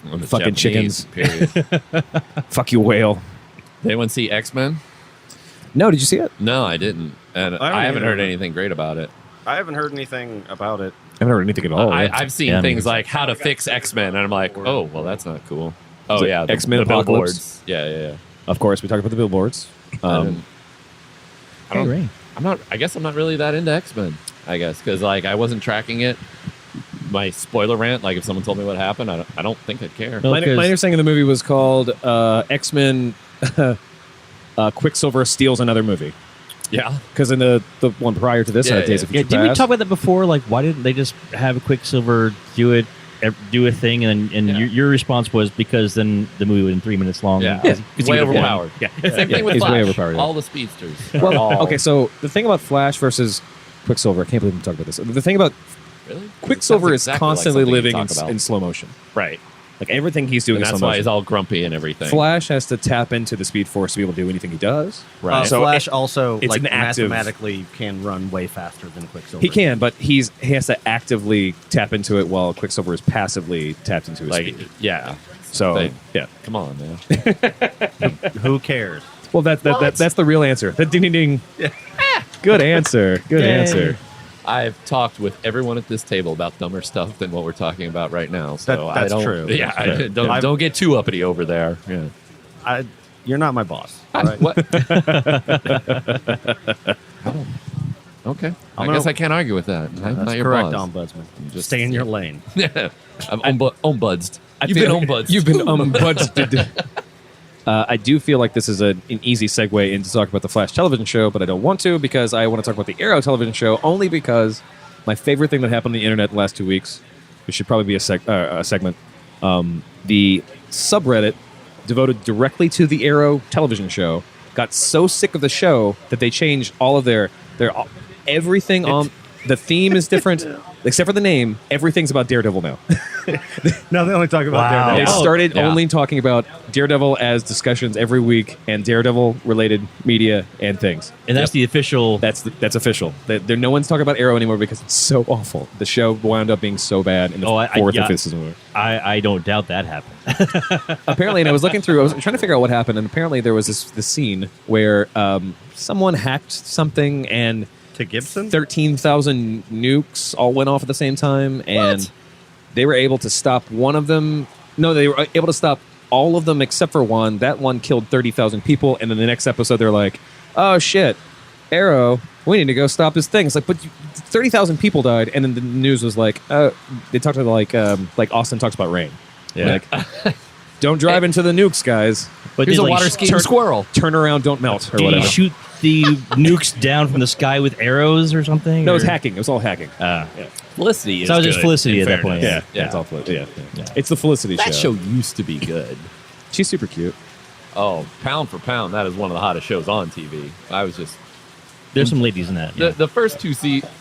Well, the Fucking Japanese, Period. Fuck you, whale. Did anyone see X-Men? No, did you see it? No, I didn't. And I I haven't either. heard anything great about it. I haven't heard anything about it. I haven't heard anything at all. I've seen Yeah, things me like how to fix X-Men, and I'm like, oh, well, that's not cool. Oh, Is it yeah. X-Men the Apocalypse? billboards. Yeah. Of course, we talked about the billboards. I don't. Ray. I'm not. I guess I'm not really that into X-Men. I guess because like I wasn't tracking it. My spoiler rant, like if someone told me what happened, I don't think I'd care. No. My because- understanding of the movie was called X-Men Quicksilver Steals Another Movie. Yeah. Because in the one prior to this, Yeah, Days yeah. of Yeah, Future did we Past, talk about that before? Like, why didn't they just have Quicksilver do a thing, and Yeah. your response was because then the movie was 3 minutes long. Yeah. Because It's he way would've won. overpowered. Yeah. Same thing with He's way Flash. overpowered, yeah. All the speedsters. Well, All- okay, so the thing about Flash versus Quicksilver, I can't believe I'm talking about this. The thing about Really? Quicksilver Sounds is exactly like constantly something you living talk about. in slow motion. Right. Like everything he's doing And is that's slow why motion. he's all grumpy and everything. Flash has to tap into the Speed Force to be able to do anything he does. Right. So Flash also it's like an active- mathematically can run way faster than Quicksilver. He can, but he has to actively tap into it while Quicksilver is passively tapped into his like, speed. yeah. So, Thing. yeah. Come on, man. Who cares? Well, that's the real answer. The ding, ding, ding. Good answer. Good Yay. answer. I've talked with everyone at this table about dumber stuff than what we're talking about right now. So That's I don't, true. Yeah, That's true. don't get too uppity over there. Yeah. You're not my boss. all right? What? Okay. I gonna- guess I can't argue with that. I'm That's not your correct, boss. Ombudsman. Just- Stay in your lane. I'm ombudsed. You've feel- been ombudsed. You've been ombudsed. I do feel like this is an easy segue into talk about the Flash television show, but I don't want to because I want to talk about the Arrow television show only because my favorite thing that happened on the internet the last 2 weeks, which should probably be a segment, the subreddit devoted directly to the Arrow television show got so sick of the show that they changed all of their everything on the theme is different. except for the name, everything's about Daredevil now. No, they only talk about Wow. They Daredevil. started yeah. only talking about Daredevil as discussions every week and Daredevil-related media and things. And that's the official. That's official. No one's talking about Arrow anymore because it's so awful. The show wound up being so bad in the fourth or fifth season. I don't doubt that happened. Apparently, and I was looking through, I was trying to figure out what happened, and apparently there was this scene where someone hacked something and To Gibson? 13,000 nukes all went off at the same time, and they were able to stop one of them. No, they were able to stop all of them except for one. That one killed 30,000 people, and then the next episode they're like, oh shit, Arrow, we need to go stop this thing. It's like, but 30,000 people died, and then the news was like, they talked to like Austin talks about rain. Yeah. Like, don't drive into the nukes, guys. But Here's did, a like, water skiing squirrel. Turn around, don't melt, or Did he whatever. shoot the nukes down from the sky with arrows or something? No, it was or- hacking. It was all hacking. Yeah. Felicity is So it was just good, Felicity in at that fairness. point. Yeah, it's all Felicity. Yeah. It's the Felicity That show used to be good. She's super cute. Oh, pound for pound, that is one of the hottest shows on TV. I was just There's some ladies in that. Yeah. the first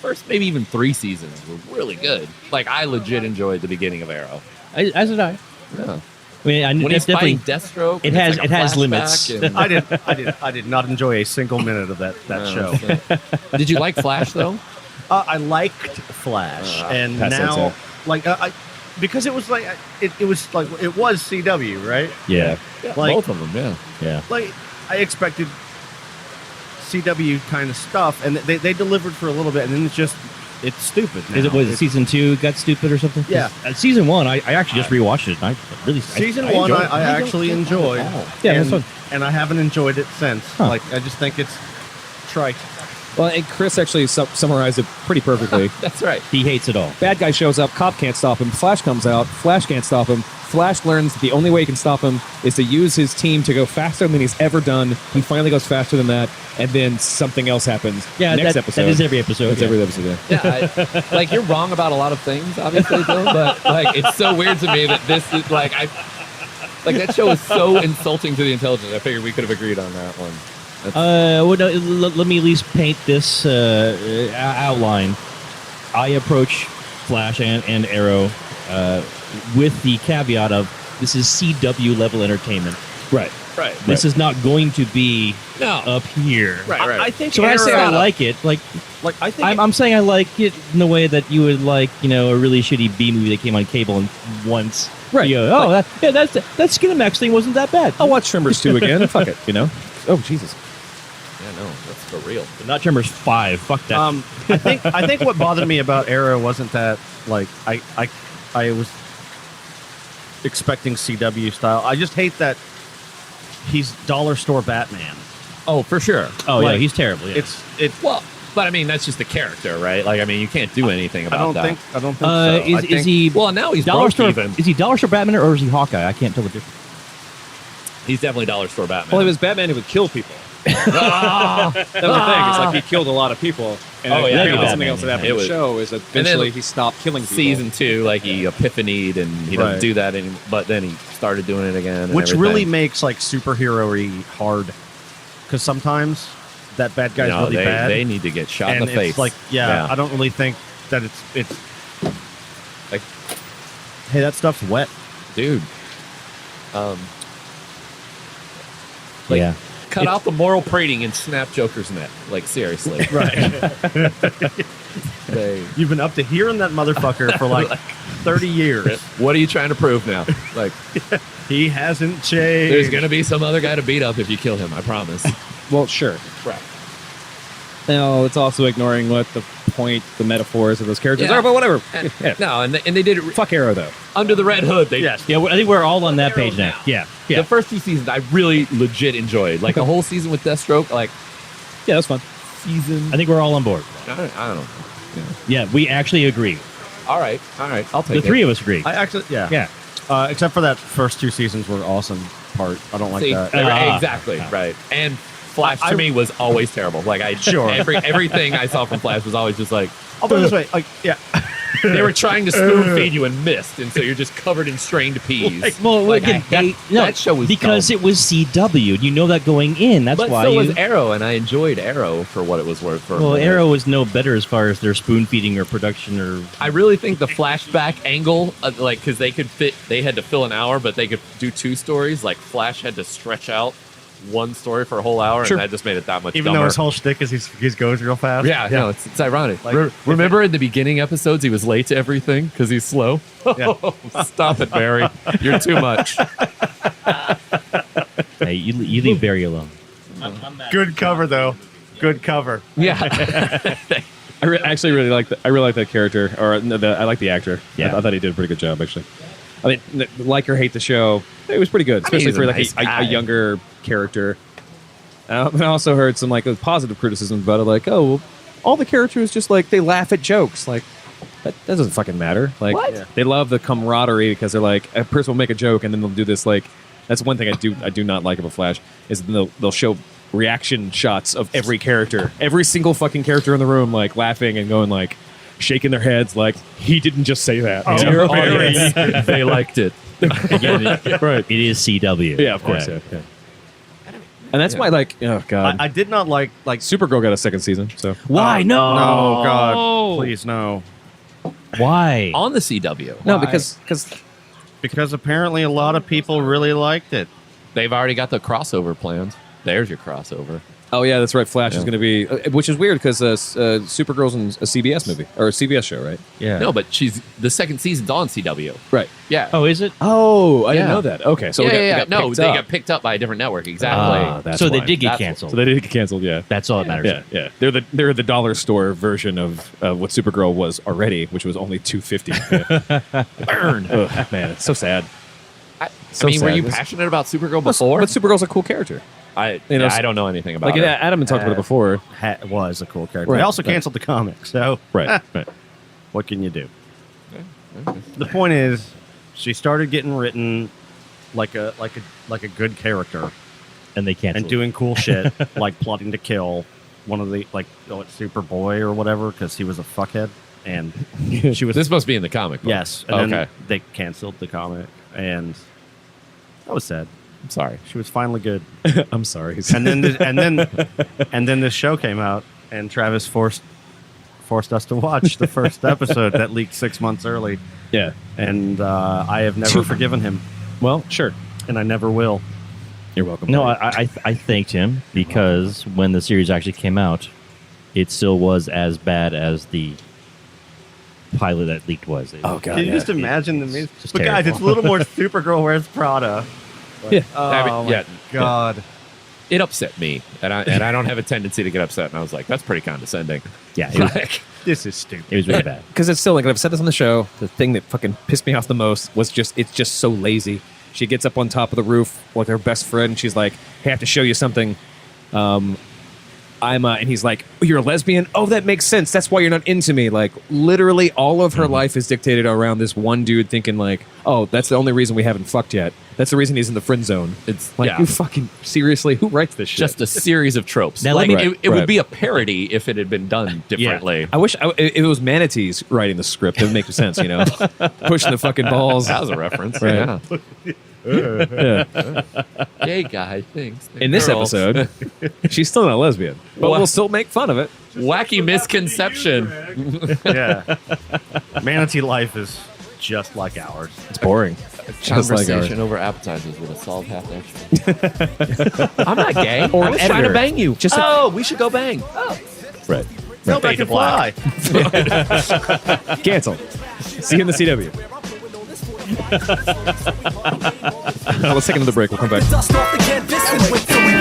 first maybe even 3 seasons were really good. Like I legit enjoyed the beginning of Arrow. As did I. Yeah. I mean, I When he's definitely. fighting Deathstroke, it and has- it's like it a has flashback limits. and- I did not enjoy a single minute of that show. So- Did you like Flash though? I liked Flash, and pass that now, too. like, because it was like it was like it was CW, right? Yeah. Yeah, Like- both of them. Yeah. Yeah. Like I expected CW kind of stuff, and they delivered for a little bit, and then it's stupid. Now. Is it was It's- season 2 got stupid or something? 'Cause, Yeah. Season 1, I actually just rewatched it. And I really Season I one, enjoyed it. I actually enjoyed. Yeah, and, that's fun. and I haven't enjoyed it since. Huh. Like I just think it's trite. Well, and Chris actually summarized it pretty perfectly. That's right. He hates it all. Bad guy shows up, cop can't stop him, Flash comes out, Flash can't stop him. Flash learns that the only way he can stop him is to use his team to go faster than he's ever done. He finally goes faster than that, and then something else happens. Yeah, next that, episode. that is every episode. That's yeah. every episode. Yeah. Yeah, like you're wrong about a lot of things, obviously, Bill. But like, it's so weird to me that this is like that show is so insulting to the intelligence. I figured we could have agreed on that one. Well, no, let me at least paint this outline. I approach Flash and Arrow with the caveat of this is CW level entertainment. Right. Right. This is not going to be No. up here. Right. Right. I think So when I say I Arrow- like it, like I think I'm saying I like it in the way that you would like, a really shitty B movie that came on cable and once. Right. You go, that Skinamax thing wasn't that bad. I'll watch Tremors 2 again. Fuck it, Oh, Jesus. Yeah, no, that's for real. But not Tremors 5. Fuck that. I think what bothered me about Arrow wasn't that like I was expecting CW style. I just hate that he's dollar store Batman. Oh, for sure. oh yeah, like, he's terrible. Yeah. It's Well, but I mean, that's just the character, right? Like, I mean, you can't do anything I about don't that. think so. I is think- he Well, now he's dollar broke store? even. Is he dollar store Batman or is he Hawkeye? I can't tell the difference. He's definitely dollar store Batman. Well, he was Batman who would kill people. That was the thing. It's like he killed a lot of people. And Oh, yeah, apparently no. something else that happened It in the was- show is that then eventually he stopped killing people. Season 2, like he epiphanied and he doesn't Right. do that anymore. But then he started doing it again, and which everything. really makes like superhero-y hard because sometimes that bad guy's really they, bad. They need to get shot and in the face. it's like, I don't really think that it's Like- hey, that stuff's wet. dude. Yeah. Cut out the moral prating and snap Joker's neck. Like seriously, Right. They- You've been up to hearing that motherfucker for like 30 years. what are you trying to prove now? Like, He hasn't changed. there's gonna be some other guy to beat up if you kill him. I promise. Well, sure. Right. No, it's also ignoring what the point, the metaphors of those characters Yeah. are, but whatever. And, Yeah. No, and they did it Fuck Arrow, though. under the red hood. They Yes. Yeah, I think we're all on that page now. Yeah. Yeah. The first 2 seasons I really legit enjoyed. Like the whole season with Deathstroke. Like Yeah, that's fun. season. I think we're all on board. I don't know. Yeah, we actually agree. All right. I'll take The it. three of us agree. I actually, yeah. Yeah. Except for that first 2 seasons were awesome part. I don't like See, that. exactly right. And Flash to me was always terrible. Like I Sure. everything I saw from Flash was always just like I'll put it this way. Like, yeah. They were trying to spoon feed you and missed, and so you're just covered in strained peas. Well, Like, again, I hate that show was because dumb. it was CW. You know that going in. That's But why. so was Arrow, and I enjoyed Arrow for what it was worth. For a Well, minute. Arrow was no better as far as their spoon feeding or production or. I really think the flashback angle, like, because they had to fill an hour, but they could do 2 stories. Like, Flash had to stretch out one story for a whole hour, Sure. and that just made it that much Even dumber. though his whole shtick is he goes real fast. Yeah, no, it's ironic. Like, Remember in the beginning episodes, he was late to everything because he's slow? Yeah. Stop it, Barry. You're too much. Hey, you leave Barry alone. Good cover though. Good cover. Yeah. I actually really like that. I really like that character, or no, I like the actor. Yeah. I thought he did a pretty good job, actually. I mean, like or hate the show, it was pretty good, especially he's for a like nice a guy. younger character. I also heard some like positive criticism about it, like, oh, well, all the characters just like they laugh at jokes, like that doesn't fucking matter. Like, What? Yeah. they love the camaraderie because they're like a person will make a joke and then they'll do this like. That's one thing I do not like about Flash is they'll show reaction shots of every character, every single fucking character in the room, like laughing and going like shaking their heads, like he didn't just say that. Oh, You know? you're Audience, they liked it. Again, right? it is CW. Yeah, of course. Yeah. And that's why, like, oh god, I did not like Supergirl got a second season. So Why? No. No, God, please no. Why? On the CW. no, Why? because Apparently a lot of people really liked it. they've already got the crossover plans. There's your crossover. oh yeah, that's right. Flash is Yeah. going to be, which is weird because Supergirl's in a CBS movie or a CBS show, right? Yeah. No, but the second season's on CW. Right. Yeah. Oh, is it? Oh, I didn't Yeah. know that. Okay, so yeah, we got, yeah, yeah. we got No, picked they up. got picked up by a different network. Exactly. That's so they why. did get That's- canceled. So they did get canceled. Yeah. That's all that matters. Yeah, yeah. They're the dollar store version of what Supergirl was already, which was only $2.50. Yeah. Burn. Ugh, man, it's so sad. I So mean, were sad. you passionate about Supergirl before? But Supergirl's a cool character. I you know, I don't know anything about Like it. Adam had talked about it before. Was a cool character. Right, They also right. canceled the comic, so Right. Right. what can you do? The point is, she started getting written like a good character And they canceled. and doing cool shit, like plotting to kill one of the Superboy or whatever because he was a fuckhead, and she was This must be in the comic book. yes. And then Okay. they canceled the comic, and that was sad. I'm sorry. She was finally good, I'm sorry. and then this show came out, and Travis forced us to watch the first episode that leaked 6 months early, yeah. and I have never forgiven him, Well, sure. and I never will. You're welcome. No, I thanked him because when the series actually came out, it still was as bad as the pilot that leaked was. Oh god. Can you yeah. just imagine the music? just But guys, terrible. it's a little more Supergirl wears Prada. Yeah. Oh I mean, my yeah. God. It upset me, and I don't have a tendency to get upset. And I was like, that's pretty condescending. Yeah, it was, Like, This is stupid. it was really bad. Because it's still like I've said this on the show. The thing that fucking pissed me off the most was it's just so lazy. She gets up on top of the roof with her best friend. And she's like, "Hey, I have to show you something." And he's like, oh, "You're a lesbian? Oh, that makes sense. That's why you're not into me." Like literally, all of her life is dictated around this one dude thinking like, "Oh, that's the only reason we haven't fucked yet. That's the reason he's in the friend zone." It's Like, yeah. you fucking seriously? Who writes this shit? just a series of tropes. Now, Like let me- it Right. would be a parody if it had been done differently. I wish if it was manatees writing the script. It would make sense, you know, pushing the fucking balls. That was a reference. Right. Yeah. Yeah. Gay guy thinks. they're In this girls. episode, she's still not a lesbian, but What? we'll still make fun of it. Wacky misconception. Yeah. Manatee life is just like ours. It's boring. Just like Conversation ours. over appetizers would have solved half that shit. I'm not gay. Or I an was trying to editor. bang you. Just we should go bang. Oh. Right. Nobody can fly. Cancel. See you in the CW. Let's take another break. We'll come back. Dust off the canvas and wait till we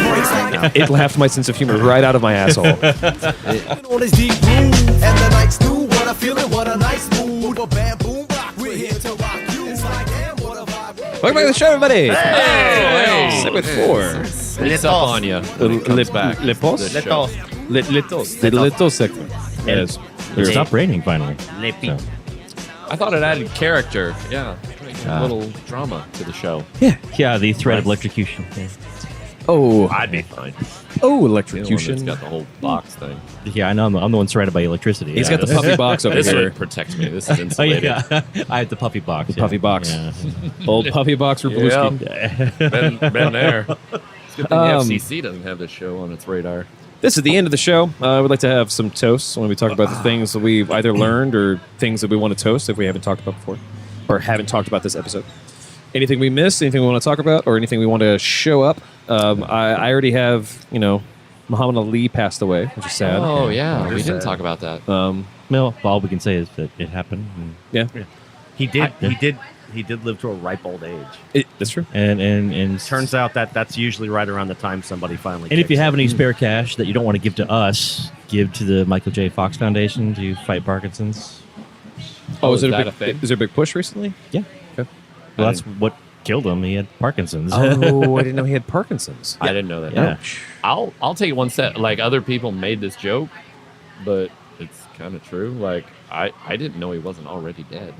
break. It laughed my sense of humor right out of my asshole. On his deep groove, and the night's through. What a feeling, what a nice mood. A bam, boom, rock. We're here to rock you. It's like, damn, what a vibe. Welcome back to the show, everybody. Hey! Segment 4. Sneaks up on you. when it comes back. Le to post? the show. The little segment. Yes. It stopped raining finally. So, I thought it added character. Yeah. A little drama to the show. yeah, the threat of electrocution. Yeah. Oh, I'd be fine. oh, You're the one electrocution. that's got the whole box thing. Yeah, I know. I'm the one surrounded by electricity. He's Yeah, got the that's- puffy box over This here. would protect me. This is Oh, insulated. yeah. I had the puffy box. Puffy box. Yeah. Old puffy box for Blueski. Been there. It's a good thing the FCC doesn't have this show on its radar. This is the end of the show. I would like to have some toasts when we talk about the things that we've either learned or things that we want to toast if we haven't talked about before or haven't talked about this episode. Anything we missed, anything we want to talk about, or anything we want to show up. I already have, Muhammad Ali passed away, which is sad. Oh, yeah. It We is didn't sad. talk about that. Well, all we can say is that it happened. Yeah, He did live to a ripe old age. that's true. And Turns out that's usually right around the time somebody finally. And if you kicks have it. any spare cash that you don't want to give to us, give to the Michael J. Fox Foundation to fight Parkinson's. Oh, is is it that a a thing? big? Is there a big push recently? Yeah. Okay. Well, that's what killed him. He had Parkinson's. Oh, I didn't know he had Parkinson's. I didn't know that. Yeah. I'll take it one step. Like, other people made this joke, but it's kind of true. Like, I didn't know he wasn't already dead.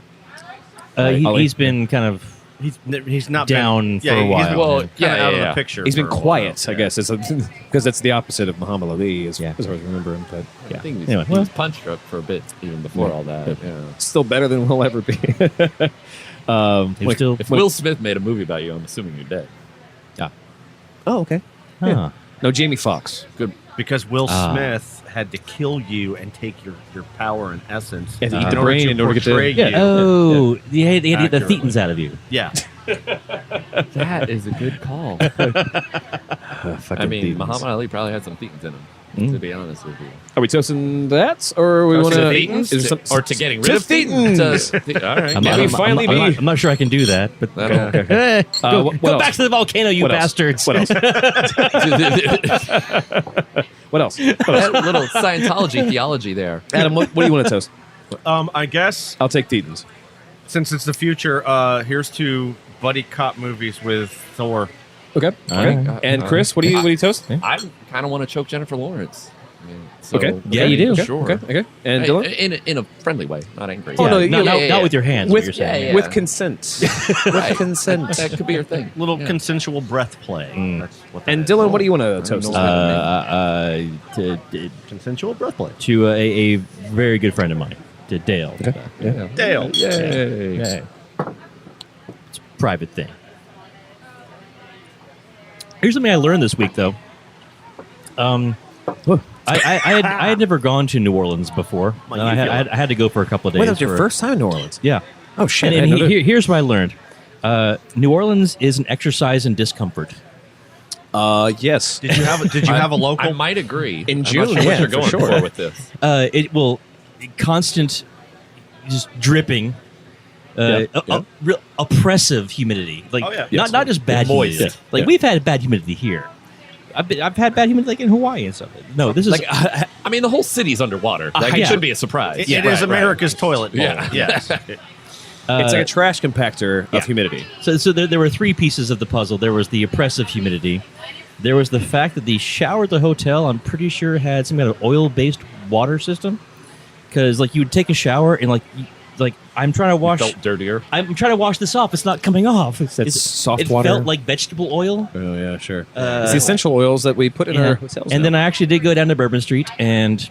He's been kind of he's not down been, for a while. Well, kinda yeah, out yeah. of the picture. He's been for a quiet, while. I guess, because that's the opposite of Muhammad Ali, as Yeah. far as I remember him. But I think he was, Anyway, he was punch drunk for a bit even before Yeah. all that. Yeah. still better than we'll ever be. He was still. If Will Smith made a movie about you, I'm assuming you're dead. Oh, okay. Huh. No, Jamie Foxx. Good. because Will Ah. Smith had to kill you and take your power and essence And eat the in order brain to in order to get the- portray yeah. you. Oh, they had to get the Accurately. thetans out of you. Yeah, That is a good call. I mean, Muhammad Ali probably had some thetans in him, to be honest with you. Are we toasting that, or we want To to? thetans? Or to getting rid to of thetans? All right. May we finally be- I'm not sure I can do that, but Okay. go, what go else? back to the volcano, you What else? bastards. What else? What else? That little Scientology theology there. Adam, what do you want to toast? I guess I'll take Thetans. since it's the future, here's to buddy cop movies with Thor. Okay. Okay. right. And Chris, what do you toast? I kind of want to choke Jennifer Lawrence. I mean, so, Okay. Yeah, you do. Okay. Sure. Okay. Okay. And Hey, Dylan, in a friendly way, not angry. Oh, no, Yeah, you- not with your hands. With- what you're saying. yeah. with consent. Right. consent. That could be your thing. Little Yeah. consensual breath play. That's what that And is. Dylan, what do you want to toast? Consensual breath play. To a very good friend of mine, to Dale. Yeah. Dale. Yay. Yeah. It's a private thing. Here's something I learned this week, though. I had never gone to New Orleans before. My And I had to go for a couple of days. Wait, that was your for- first time in New Orleans? Yeah. Oh shit! And I didn't know that. here's what I learned. New Orleans is an exercise in discomfort. Yes. Did you have a local? I might agree. In I'm June, not sure yeah, what you're for going sure. for with this. It will constant, just dripping, real oppressive humidity. Like Oh, yeah. not just bad Moist. humidity. Yeah. Like Yeah. we've had bad humidity here. I've had bad humidity like in Hawaii and stuff. No, this is Like, I mean, the whole city's underwater. Like, yeah. it should be a surprise. It Yeah. is Right, right. America's toilet bowl. Yeah. Yes. It's like a trash compactor of humidity. So there were three pieces of the puzzle. There was the oppressive humidity. There was the fact that the shower at the hotel, I'm pretty sure, had some kind of oil-based water system. Because like you would take a shower and like I'm trying to wash. Felt dirtier. I'm trying to wash this off. It's not coming off. It's soft it water. felt like vegetable oil. Oh yeah, sure. It's the essential oils that we put in our hotels. And now. then I actually did go down to Bourbon Street, and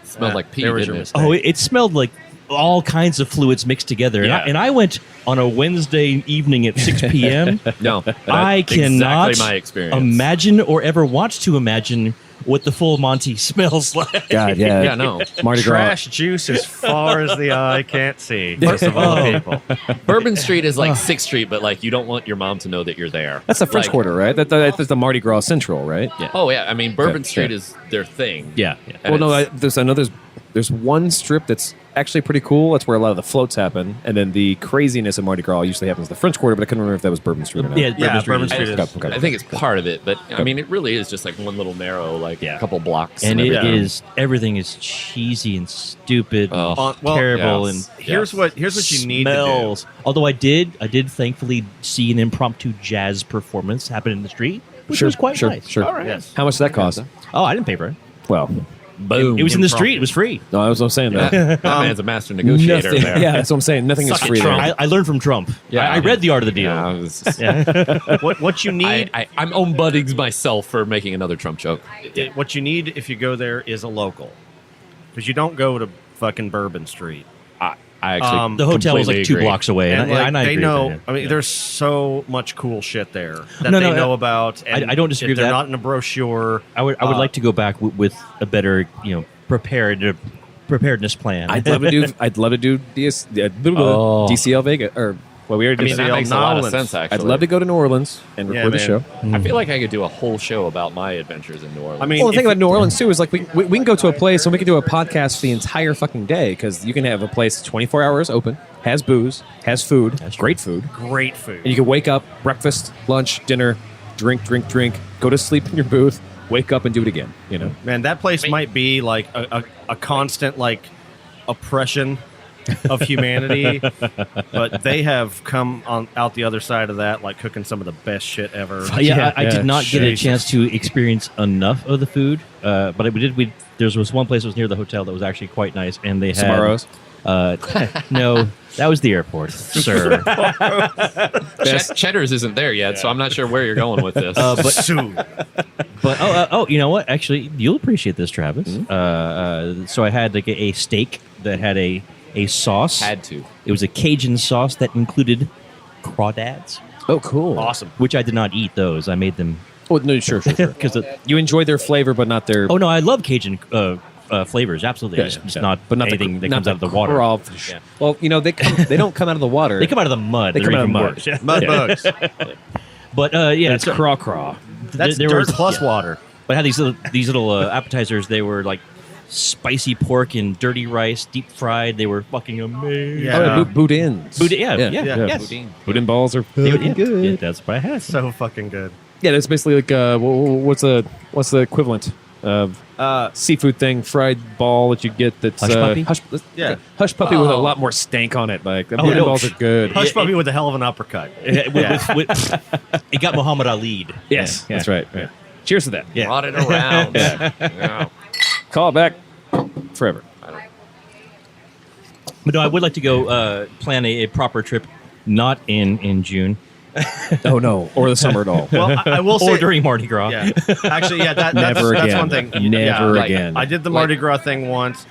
Smelled like pee, there was didn't your it? mistake. it smelled like all kinds of fluids mixed together. Yeah. And I went on a Wednesday evening at 6 p.m. No. I that's cannot exactly my experience. imagine or ever want to imagine what the full Monty smells like. God, yeah, Yeah, no. Mardi Gras. Trash juice as far as the eye can't see. First of all, Oh. people. Bourbon Street is like 6th Street, but like you don't want your mom to know that you're there. That's the French Like, Quarter, right? That's the Mardi Gras Central, right? Yeah. Oh, yeah. I mean, Bourbon Yeah, Street yeah. is their thing. Yeah. And Well, no, it's- I know there's one strip that's actually pretty cool. That's where a lot of the floats happen, and then the craziness of Mardi Gras usually happens in the French Quarter. But I couldn't remember if that was Bourbon Street or not. Yeah, Yeah, Bourbon Bourbon Street. Street is- is- Okay. I think it's part of it, but I mean, it really is just like one little narrow, like Yeah. couple blocks. And it everything. is everything is cheesy and stupid, Oh. Well, terrible, yes. and Here's what you need to smells. Although I did thankfully see an impromptu jazz performance happen in the street, which was quite nice. Sure. All right. Yes. How much did that cost? Oh, I didn't pay for it. Well, Boom. It was in the street. It was free. No, I was saying that. That man's a master negotiator Nothing. there. Yeah, that's what I'm saying. Nothing is Suck it, free there. Trump. I learned from Trump. Yeah, I read The Art of the Deal. Yeah, I was- What you need, I'm ombudding myself for making another Trump joke. what you need if you go there is a local, because you don't go to fucking Bourbon Street. I actually The hotel is like completely 2 agree. blocks away, And and I they agree know. with that, yeah. I mean, there's so much cool shit there that No, they no, know about. And I don't disagree if with they're that. not in a brochure. I would like to go back with a better, preparedness plan. I'd love to do. DCL Vegas or well, we already I did mean, that. that makes a lot of Nolans. sense, actually. I'd love to go to New Orleans and Yeah, record the man. show. I feel like I could do a whole show about my adventures in New Orleans. I mean, Well, the if thing you- about New Orleans too is like we can go to a place and we can do a podcast for the entire fucking day because you can have a place 24 hours open, has booze, has food, great food, great food. and you can wake up, breakfast, lunch, dinner, drink, go to sleep in your booth, wake up and do it again. You know, Man, that place might be like a constant like oppression of humanity, but they have come on out the other side of that, like cooking some of the best shit ever. I did not get a Jesus. chance to experience enough of the food, but there was one place that was near the hotel that was actually quite nice, and they had Sbarro's. No, that was the airport, sir. Cheddar's isn't there yet, so I'm not sure where you're going with this. But Soon. you know what? Actually, you'll appreciate this, Travis. So I had like a steak that had a sauce. Had to. It was a Cajun sauce that included crawdads, Oh, cool. Awesome. which I did not eat those. I made them Oh, no, sure. because You enjoy their flavor, but not their. oh no, I love Cajun flavors. Absolutely, Yeah, it's just yeah. not anything that comes out of the water. crawfish. Yeah. Well, they don't come out of the water. They come out of the mud. They They're come out of even mud. worse. Mud Yeah. bugs. But It's craw. That's there dirt was- plus yeah. water. But I had these little appetizers. They were like spicy pork and dirty rice, deep fried. They were fucking amazing. Yeah. Oh, boudins. Yeah. Yes. Boudin balls are They were- fucking good. Yeah, that's what I had. So fucking good. Yeah, that's basically like what's the equivalent of seafood thing? Fried ball that you get that's Hush puppy? Yeah. hush puppy with a Oh. lot more stank on it. Like the Oh, boudin no. balls are good. Hush puppy with a hell of an uppercut. It got Muhammad Ali'd. Yes, Yeah. that's right. Yeah. Cheers to that. Yeah. Brought it around. Yeah. Call it back forever. But no, I would like to go plan a proper trip, not in June Oh no, or the summer at all. Well, I will say. or during Mardi Gras. Yeah. Actually, yeah, that's Never that's again. one thing. Never like, again. I did the Mardi Gras thing once.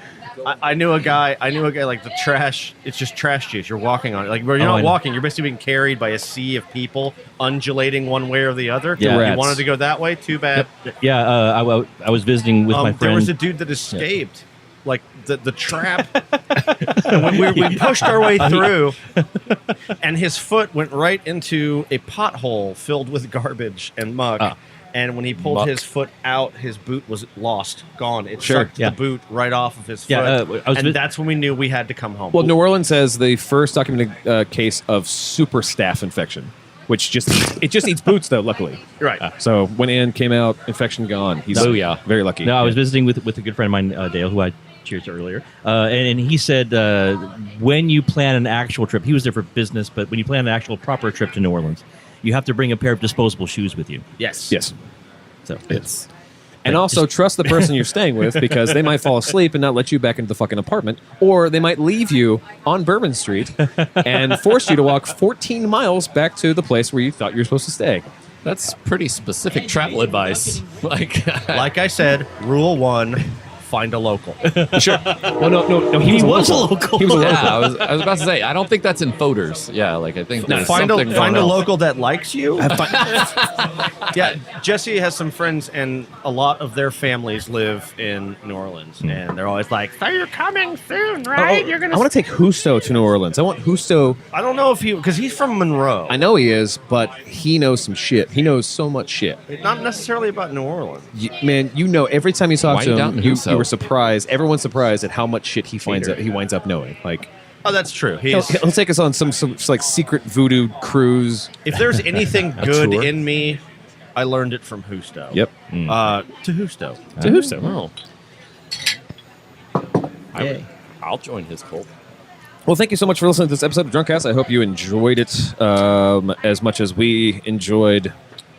I knew a guy like the trash. It's just trash juice. You're walking on it. Like, where you're Oh, I not know. walking. You're basically being carried by a sea of people, undulating one way or the other. Yeah. You Rats. wanted to go that way. Too bad. Yeah, I was visiting with my There friend. was a dude that escaped. Like the trap. And when we pushed our way through, and his foot went right into a pothole filled with garbage and muck. And when he pulled Muck. his foot out, his boot was lost, gone. It Sure, sucked yeah. the boot right off of his foot. Yeah, I was and vis- that's when we knew we had to come home. Well, New Orleans has the first documented case of super staph infection, which just eats boots though. Luckily, right. so went in, came out, infection gone. He's Booyah. very lucky. No, I was Yeah. visiting with a good friend of mine, Dale, who I cheers to earlier, and he said when you plan an actual trip, he was there for business, but when you plan an actual proper trip to New Orleans, you have to bring a pair of disposable shoes with you. Yes. Yes. So It's And also trust the person you're staying with because they might fall asleep and not let you back into the fucking apartment, or they might leave you on Bourbon Street and force you to walk 14 miles back to the place where you thought you were supposed to stay. that's pretty specific travel advice. Like Like I said, rule 1, find a local. Sure. Well, no. He was a local. He was a local. yeah, I was about to say I don't think that's in voters. Yeah, like I think there's Find something a going on. local that likes you. Yeah, Jesse has some friends, and a lot of their families live in New Orleans, and they're always like, "So you're coming soon, right? You're gonna." I want to take Husto to New Orleans. I want Husto. I don't know if because he's from Monroe. I know he is, but he knows some shit. He knows so much shit. Not necessarily about New Orleans. Man, you know, every time you talk Wind to down him, you Husto. were surprised. Everyone's surprised at how much shit he winds up knowing. Like, Oh, that's true. he'll take us on some like secret voodoo cruise. If there's anything good tour. in me, I learned it from Husto. Yep. To Husto. To Husto. Oh. I'll join his cult. Well, thank you so much for listening to this episode of Drunkcast. I hope you enjoyed it as much as we enjoyed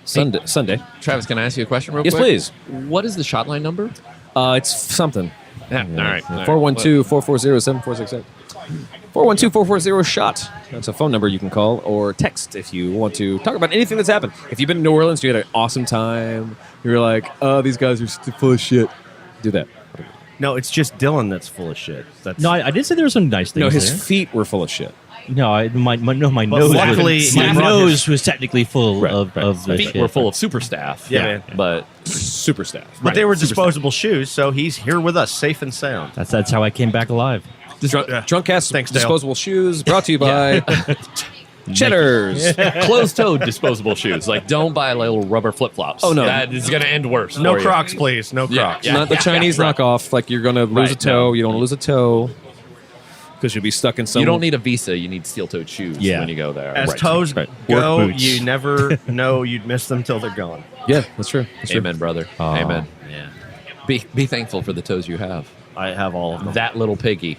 Sunday. Travis, can I ask you a question real Yes, quick? please. What is the shot line number? It's something. Yeah, all right. 412-440-7468. 412-440-SHOT. That's a phone number you can call or text if you want to talk about anything that's happened. If you've been to New Orleans, you had an awesome time, you're like, oh, these guys are full of shit. Do that. No, it's just Dylan that's full of shit. That's No, I did say there were some nice things. No, his there. feet were full of shit. No, my But nose. luckily, was, he my brought nose was technically full Right, of the Feet shit. were full of super staff. Yeah, man. But Super staff. But they were disposable shoes, so he's here with us, safe and sound. That's how I came back alive. Drunkcast Thanks, Dale. disposable shoes brought to you by Cheddars. closed-toed disposable shoes. Like, don't buy little rubber flip-flops. Oh, no. That is going to end worse. No for you. Crocs, please. No Yeah, Crocs. yeah. Not the Chinese right. knockoff. Like you're going to lose Right, a toe. no. You don't want to lose a toe because you'll be stuck in some. You don't need a visa. You need steel-toed shoes Yeah. when you go there. As Right. toes right. go, Work boots. you never know you'd miss them till they're gone. Yeah, that's true. That's true. Amen, brother. Aw. Amen. Yeah. Be thankful for the toes you have. I have all of them. That little piggy.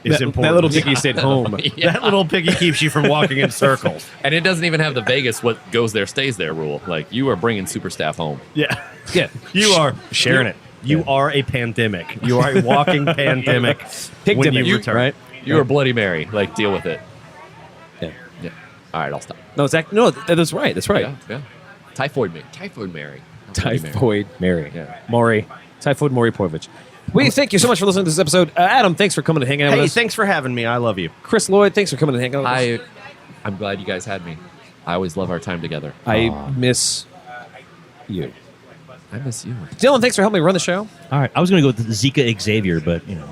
Is That important. little piggy stayed home. That little piggy keeps you from walking in circles. And it doesn't even have the Vegas what goes there stays there rule. Like, you are bringing super staff home. Yeah. Yeah, You are sharing it. You are a pandemic. You are a walking pandemic. when you return. right? You are Bloody Mary. Like, deal with it. Yeah. Yeah. All right, I'll stop. No, that's right. That's right. Yeah, yeah. Typhoid Mary. Typhoid Mary. Bloody Mary. Typhoid Mary. Yeah. Maury. Typhoid Maury Povich. We thank you so much for listening to this episode. Adam, thanks for coming and hanging out Hey, with us. thanks for having me. I love you. Chris Lloyd, thanks for coming and hanging out with us. I'm glad you guys had me. I always love our time together. I miss you. I miss you. Dylan, thanks for helping me run the show. All right, I was going to go with Zika Xavier, but you know,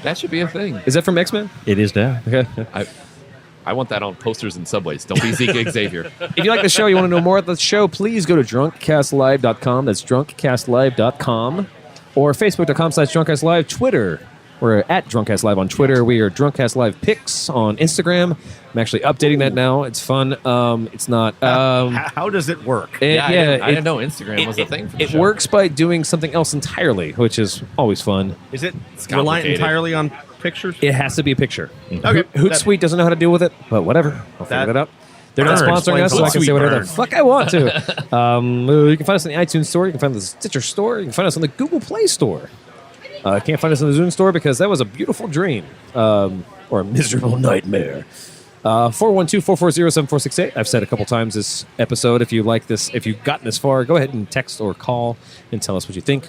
That should be a thing. Is that from X-Men? it is now. Okay. I want that on posters and subways. Don't be Zika Xavier. If you like the show, you want to know more about the show, please go to drunkcastlive.com. That's drunkcastlive.com. Or facebook.com/drunkcastlive. Twitter. We're at drunkcastlive on Twitter. We are drunkcastlive pics on Instagram. I'm actually updating that now. It's fun. It's not. How does it work? I didn't know Instagram was a thing for the It show. works by doing something else entirely, which is always fun. Is it reliant complicated. entirely on pictures? It has to be a picture. Okay. Hootsuite doesn't know how to deal with it, but whatever. I'll figure That- that out. They're not Burn. sponsoring us, so I can say Hootsuite whatever burn. the fuck I want to. You can find us in the iTunes Store. You can find us in the Stitcher Store. You can find us on the Google Play Store. Can't find us in the Zune Store because that was a beautiful dream or a miserable nightmare. 412-440-7468. I've said a couple times this episode. If you like this, if you've gotten this far, go ahead and text or call and tell us what you think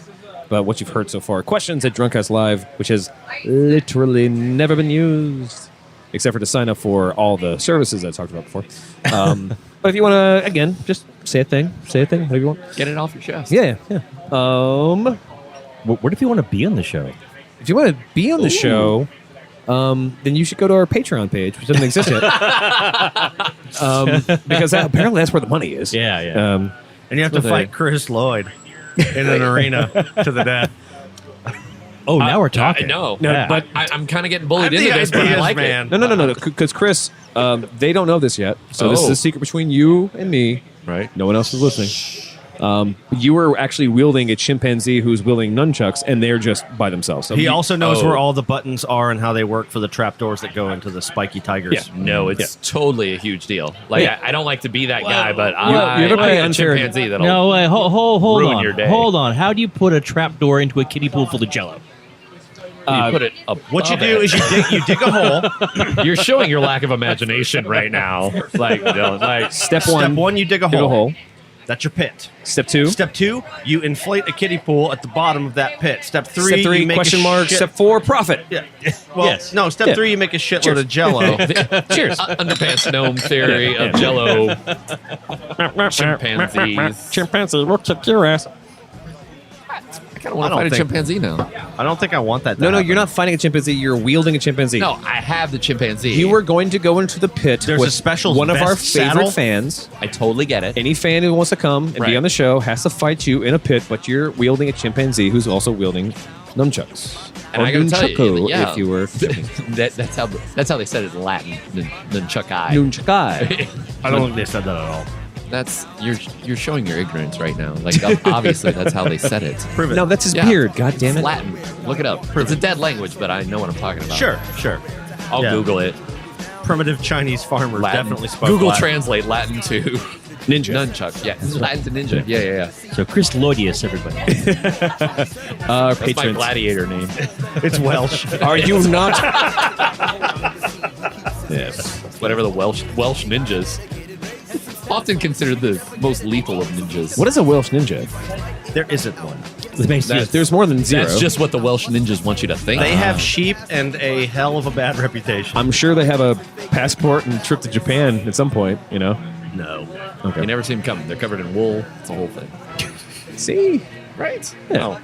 about what you've heard so far. Questions at Drunkcast Live, which has literally never been used, except for to sign up for all the services I talked about before. But if you want to, again, just say a thing, whatever you want. Get it off your chest. Yeah. What if you want to be on the show? If you want to be on the show, then you should go to our Patreon page, which doesn't exist yet. Because apparently that's where the money is. Yeah. And you have to fight Chris Lloyd in an arena to the death. Oh, now we're talking. I know. No, Yeah. but I'm kind of getting bullied I have into the this, but I ideas, like man. it. No. Because Chris, they don't know this yet. So this is Oh. a secret between you and me. Right. No one else is listening. You were actually wielding a chimpanzee who's wielding nunchucks, and they're just by themselves. So He you- also knows Oh. where all the buttons are and how they work for the trapdoors that go into the spiky tigers. Yeah. No, it's totally a huge deal. Like, Yeah. I don't like to be that guy, but you have a pretty I'm a unfair- chimpanzee that'll No, wait, hold ruin on. your day. Hold on. How do you put a trap door into a kiddie pool full of Jello? you put it up. What you do is you dig a hole. You're showing your lack of imagination right now. Like, Dylan, like Step Step one, one, you dig a dig hole. a hole. That's your pit. Step two, Step two, you inflate a kiddie pool at the bottom of that pit. Step three, step three, you make question a mark. shit- Step four, profit. Yeah. Well, Yes. no. Step Yeah. three, you make a shitload Cheers. of Jello. Cheers. underpants gnome theory of Jello chimpanzees. Chimpanzee, we'll kick your ass. I kind of want to I fight a don't think- chimpanzee now. I don't think I want that. To No, happen. you're not fighting a chimpanzee. You're wielding a chimpanzee. No, I have the chimpanzee. You were going to go into the pit There's with a special one of our vest favorite saddle. fans. I totally get it. Any fan who wants to come and be Right. on the show has to fight you in a pit, but you're wielding a chimpanzee who's also wielding nunchucks. And or I gotta tell you, nunchucko, yeah. if you were that's how they said it in Latin. Nunchuckai. nunchukai. I don't think they said that at all. That's you're showing your ignorance right now. Like, obviously that's how they said it. Prove it. No, that's his Yeah. beard. God damn It's it! Latin. Look it up. It's a dead language, but I know what I'm talking about. Sure. I'll Yeah. Google it. primitive Chinese farmers Latin. definitely spoke Google Latin. Translate Latin to Ninja. nunchuck. Yeah, Latin to ninja. Yeah. So Chris Lloydius, everybody. That's my Patrons. gladiator name. It's Welsh. Are you not? Yes. Whatever the Welsh ninjas. Often considered the most lethal of ninjas. What is a Welsh ninja? There isn't one. There's more than zero. That's just what the Welsh ninjas want you to think. They have sheep and a hell of a bad reputation. I'm sure they have a passport and trip to Japan at some point. No. Okay. You never see them coming. They're covered in wool. It's a whole thing. See. Right. Yeah. Oh.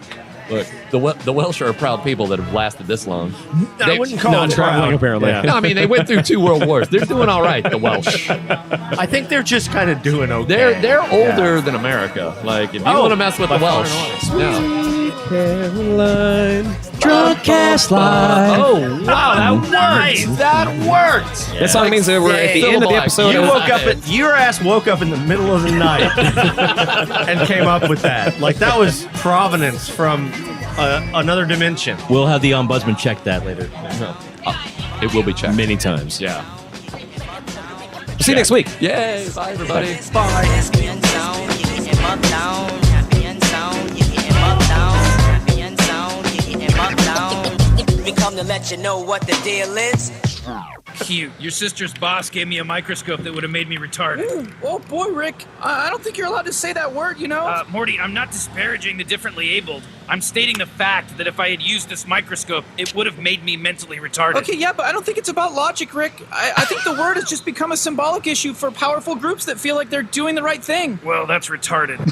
Look, the Welsh are proud people that have lasted this long. I wouldn't call Not them traveling, proud. apparently. Yeah. No, I mean, they went through 2 world wars. They're doing all right, the Welsh. I think they're just kind of doing okay. They're older than America. Like, if you want to mess with the Welsh, no. Caroline. Drunk cast live. Oh, wow, that worked. That worked. That song means that we're at the end of the episode. You and- woke up your ass woke up in the middle of the night and came up with that. Like that was provenance from another dimension. We'll have the ombudsman check that later. It will be checked. many times. Yeah. See you next week. Yay. Bye, everybody. We come to let you know what the deal is. Cute. Your sister's boss gave me a microscope that would have made me retarded. Ooh, oh boy, Rick. I don't think you're allowed to say that word, you know? Morty, I'm not disparaging the differently abled. I'm stating the fact that if I had used this microscope, it would have made me mentally retarded. Okay, yeah, but I don't think it's about logic, Rick. I think the word has just become a symbolic issue for powerful groups that feel like they're doing the right thing. Well, that's retarded.